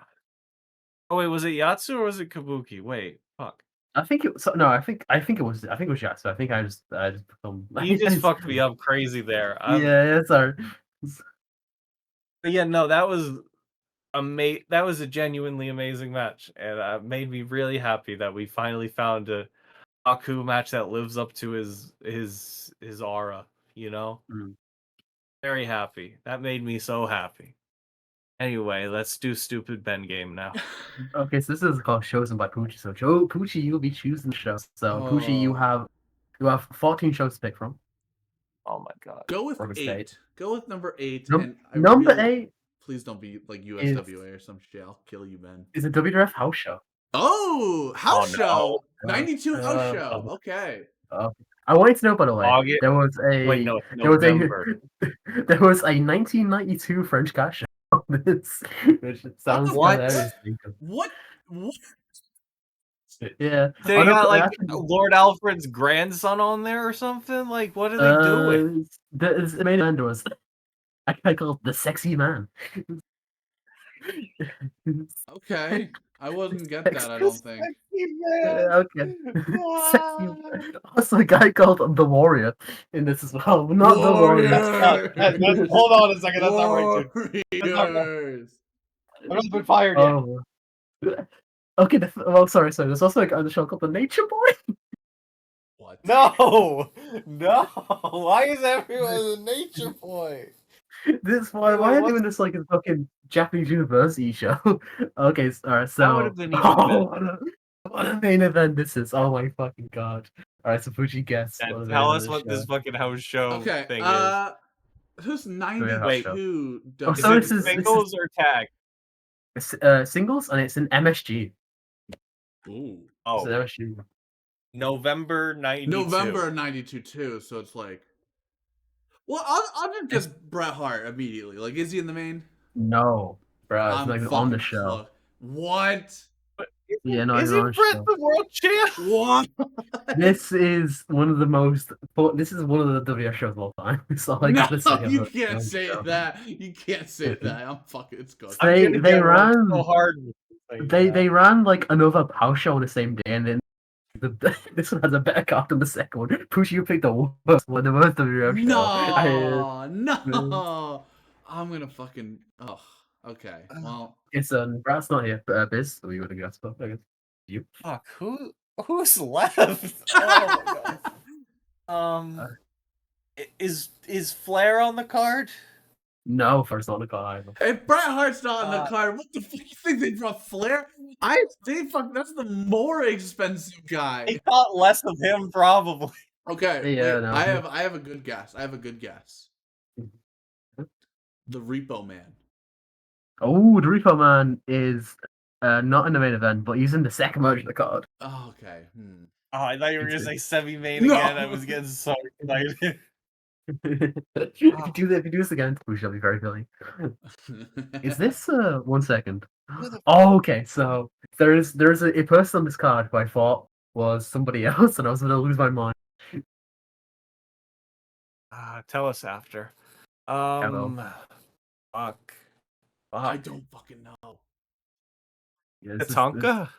Oh wait, was it Yatsu or was it Kabuki? Wait, fuck. I think it was no. I think it was Yatsu. I think I just become. You just fucked me up crazy there. Yeah, sorry. But yeah, no, that was that was a genuinely amazing match, and made me really happy that we finally found a Haku match that lives up to his aura. You know, very happy. That made me so happy. Anyway, let's do stupid Ben game now. Okay, so this is called Chosen by Poochie. So Poochie, you'll be choosing the show. So Poochie, you have 14 shows to pick from. Oh my god. Go with Rubber 8. State. Go with number 8. Num- and number really, 8 please don't be like USWA or some shit. I'll kill you, Ben. is a WWF house show. Oh, house Oh, show. no. 92 house show. Okay. I wanted to know, by the way, August- there was a Wait, no, there was November. there was a 1992 French cash show on this, which sounds What? hilarious. What? Yeah, They got like Lord Alfred's grandson on there or something. Like, what are they doing? The main event was I called the sexy man. Okay. I wouldn't get that, I don't think. Okay. Sexy. Also, a guy called the Warrior in this as well. Not the Warrior. Hold on a second. That's not right, dude. Warriors. I haven't been fired yet. Oh. Okay. Sorry. There's also a guy on the show called the Nature Boy. What? No. Why is everyone a nature boy? This why am I doing this like a fucking Japanese university show? Okay, alright, so That would have been even better. what a main event this is! Oh my fucking god! Alright, so Fuji guess. And tell us what this fucking house show Okay. thing is. Who's Wait. 92? Oh, Is so it this is singles or tag? singles, and it's an MSG. Ooh. It's Oh, an MSG. November 92. November 92 too, so it's like. Well, I'll just guess Bret Hart immediately. Like, is he in the main? No, bro, it's I'm not even on the fucking show. close. What? Yeah, no, Is it's on the it Bret show. the world champ? What? This is one of the most. This is one of the WF shows of all time. So I No, gotta say, you can't say that. You can't say that. I'm fucking. It's good. I'm gonna They get ran so hard. They ran like another house show on the same day, and then this one has a better card than the second one. Push, you picked the worst one, the worst WF show. No. I'm gonna fucking. Oh, okay. Well, It's Brad's not here, but Biz, so we would have guessed. But I guess you. Fuck, who's left? Oh my god. Is Flair on the card? No, first on the card either. if Bret Hart's not on the card, what the fuck you think they brought Flair? That's the more expensive guy. They thought less of him, probably. Okay, Yeah, wait, no. I have a good guess. The Repo Man. Oh, the Repo Man is not in the main event, but he's in the second match of the card. Oh, okay. Oh, I thought you were gonna say semi-main No. again. I was getting so excited. If you do this again, we shall be very funny. Is this 1 second? Oh, okay. So there's a person on this card who I thought was somebody else, and I was gonna lose my mind. Tell us after. Hello. Fuck. I don't fucking know. Yeah, Tatanka?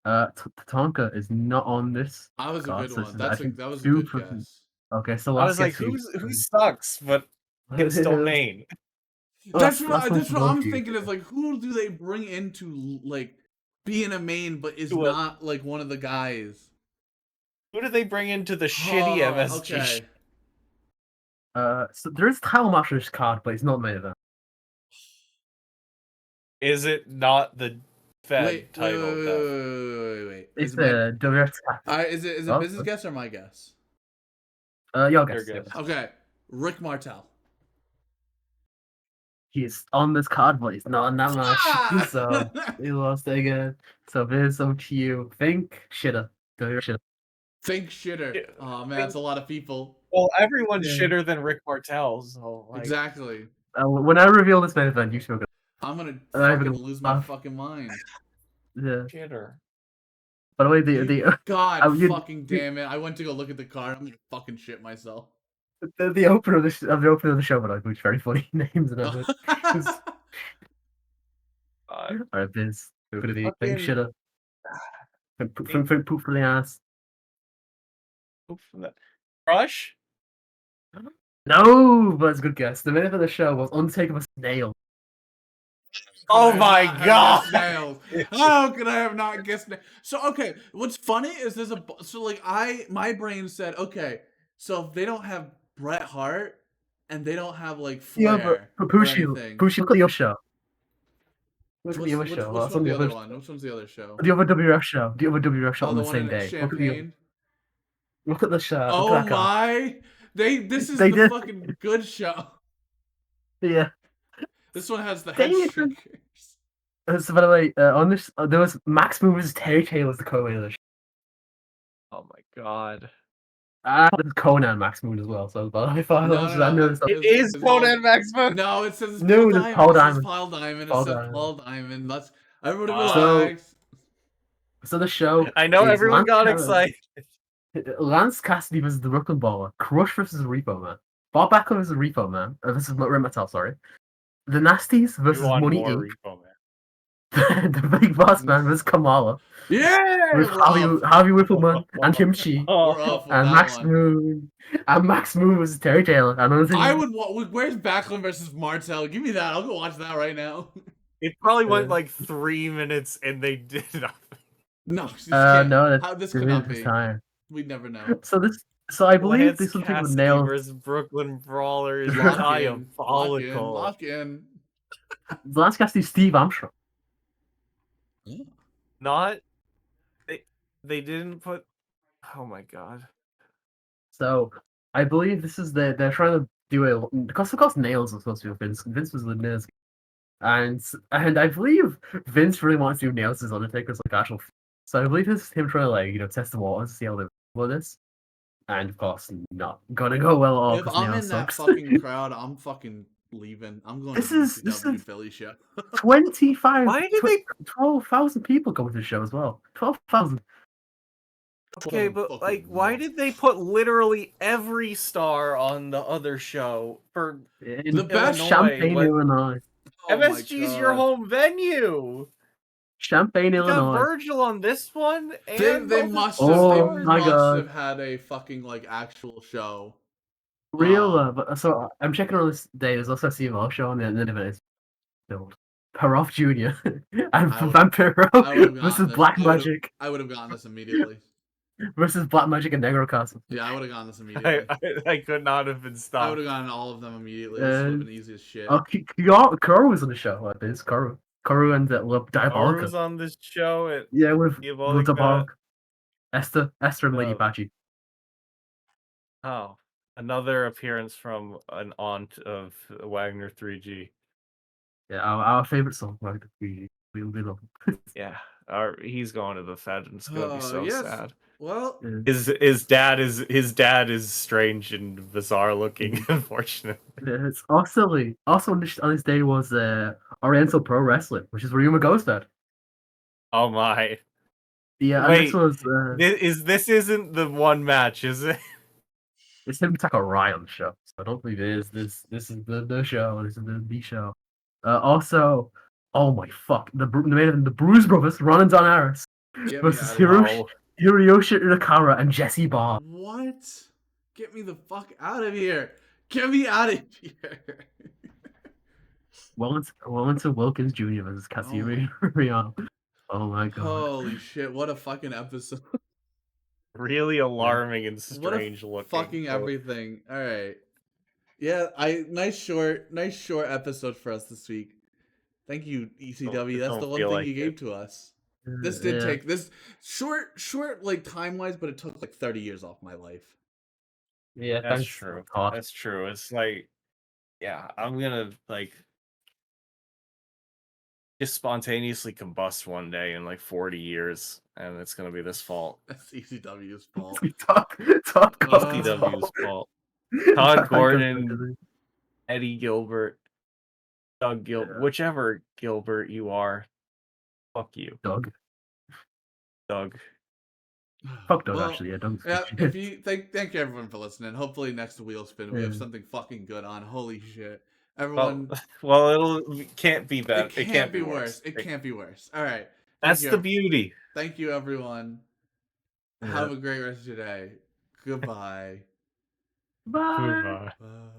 Tatanka is not on this. That was a card, good so this one. is, That I think, was a two good for- guess. Okay, so I last was like, guess who sucks, but can still main. That's one what for I'm both of you. thinking is like, who do they bring into like being a main but is Who, not like one of the guys? Who do they bring into the shitty MSG? Okay. So there is title match on this card, but it's not main event. Is it not the Fed Wait, title? wait. It's Is it the WF tag. is it Oh, business guess or my guess? Your guess. Your guess. Okay, Rick Martel. He's on this card, but he's not on that match. Ah! So he lost again. So Viz, up to you. Think shitter. WF shitter. Think shitter. Yeah, Oh man, that's a lot of people. Well, everyone's Yeah. shitter than Rick Martel, so like, Exactly. When I reveal this main event, you should go. I'm gonna I'm fucking gonna lose my laugh. fucking mind. Yeah. shitter. By the way, the God you- fucking damn it! I went to go look at the card. I'm gonna fucking shit myself. the opener of the opener of the show, but I put very funny names and everything. Alright, Viz. Go to the think Fucking- shitter. Poop for the ass. Crush? No, but it's a good guess. The main event of the show was Undertaker vs. Nail. Oh Could I my not have god! guessed Nails? How could I have not guessed nails? So okay, what's funny is my brain said, okay, so if they don't have Bret Hart and they don't have like Yeah, Flair but or Pushi, anything. look at your show. Look at What's, the other which show. one's That's on the other other one? Which one's the other show? The other WF show. The other WF show Oh, on the the one same in day. Look at the Champagne. look at the show. Oh Look at that card. my! This is They the did. fucking good show. Yeah. This one has the head Dang it. shakers. So by the way, on this there was Max Moon vs. Terry Taylor as the co-main of the show. Oh my god. This is Conan Max Moon as well. So but I thought No, I noticed that. It is Conan Maxman! No, it says No, Paul it's Diamond. Paul It says Diamond. Paul Diamond. It Paul says Diamond. Paul Diamond. Let's everybody So- relax. So the show. I know is everyone Lance got Cassidy- excited. Lance Cassidy versus the Brooklyn Baller. Crush versus Repo Man. Bob Backlund versus Repo Man. This is Rick Martel, sorry. The Nasties We versus want Money more Inc. Repo Man. The Big Boss Man versus Kamala. Yeah, With we're off. Harvey Whippleman and Kim Chi. We're off with And that Max one. Moon. And Max Moon versus Terry Taylor. And another thing. I would. Where's Backlund versus Martel? Give me that. I'll go watch that right now. It probably went like 3 minutes and they did nothing. No, this can't- No, that's how, this this could not be. time. We'd never know. So I believe Lance this will take with Cassidy nails. versus Brooklyn Brawlers. Lock in, Diabolical. Lock in. Lance Cassidy, Steve Armstrong. Not. They didn't put. Oh my god. So I believe this is they're trying to do a because of course nails was supposed to be Vince. Vince was the nails, and I believe Vince really wants to do nails as Undertaker's like actual. So I believe this is him trying to test the waters, see how they with this, and of course not gonna go well at all. If 'cause I'm Nails in that sucks. fucking crowd, I'm fucking leaving. I'm going This to the is- this ECW is- Philly show. 25, Why did they? 12,000 people come to the show as well. 12,000. Okay, but like, why did they put literally every star on the other show for The best Champaign, what- Illinois. Oh my MSG's your God. home venue? Champaign, You got Illinois. Virgil on this one, and They both must the have. Oh They stars? my must God. have had a fucking like actual show. Real, Oh. but so I'm checking on this day. There's also a CMO show on the end of it. It's build Paroff Jr. and I would've- Vampiro I would've versus gotten this. Black I would've- Magic I would have gotten this immediately. versus Black Magic and Negro Castle. Yeah, I would have gotten this immediately. I could not have been I would stopped. have gotten all of them immediately. This would have been easy as shit. Oh, Kuro was on the show. Like this, Kuro and Diabolica. was on this show. Yeah, with Diabolica. Diabolica. Esther and Lady Oh. Pachi. Oh, another appearance from an aunt of Wagner 3G. Yeah, our favorite song, like the we love it. Yeah, he's going to the Fed, and it's gonna be so yes. sad. Well, His dad is strange and bizarre looking, unfortunately. It's also on this day was Oriental Pro Wrestling, which is where Yuma goes that. Oh my! Yeah, Wait, and this was this isn't the one match, is it? it's him Taka Rai on the show. So I don't believe it is. This is the show. This is the show. Also, oh my fuck, the main event, the Bruise Brothers, Ron and Don Harris get me versus out of here. Hiroshi Nakara and Jesse Ball. What? Get me the fuck out of here! Get me out of here! Wellington Wilkins Jr. versus Katsuyori Riano. Oh my god. Holy shit! What a fucking episode! Really alarming and What a strange looking. fucking everything. All right. Yeah, nice short episode for us this week. Thank you, ECW. That's the one thing you gave to us. This did take this short like time wise, but it took like 30 years off my life. Yeah, that's true. That's true. It's like, yeah, I'm gonna like just spontaneously combust one day in like 40 years, and it's gonna be this fault. That's ECW's fault. Talk ECW's fault. Todd Gordon, Eddie Gilbert, Doug Gilbert, whichever Gilbert you are, fuck you, Doug. Fuck Doug, actually, yeah, Doug's if you thank you everyone for listening. Hopefully next Wheel Spin we have something fucking good on. Holy shit. Everyone well it can't be better. It can't be worse. It can't be worse. All right. That's the beauty. Thank you everyone. Have a great rest of your day. Goodbye. Bye. Goodbye.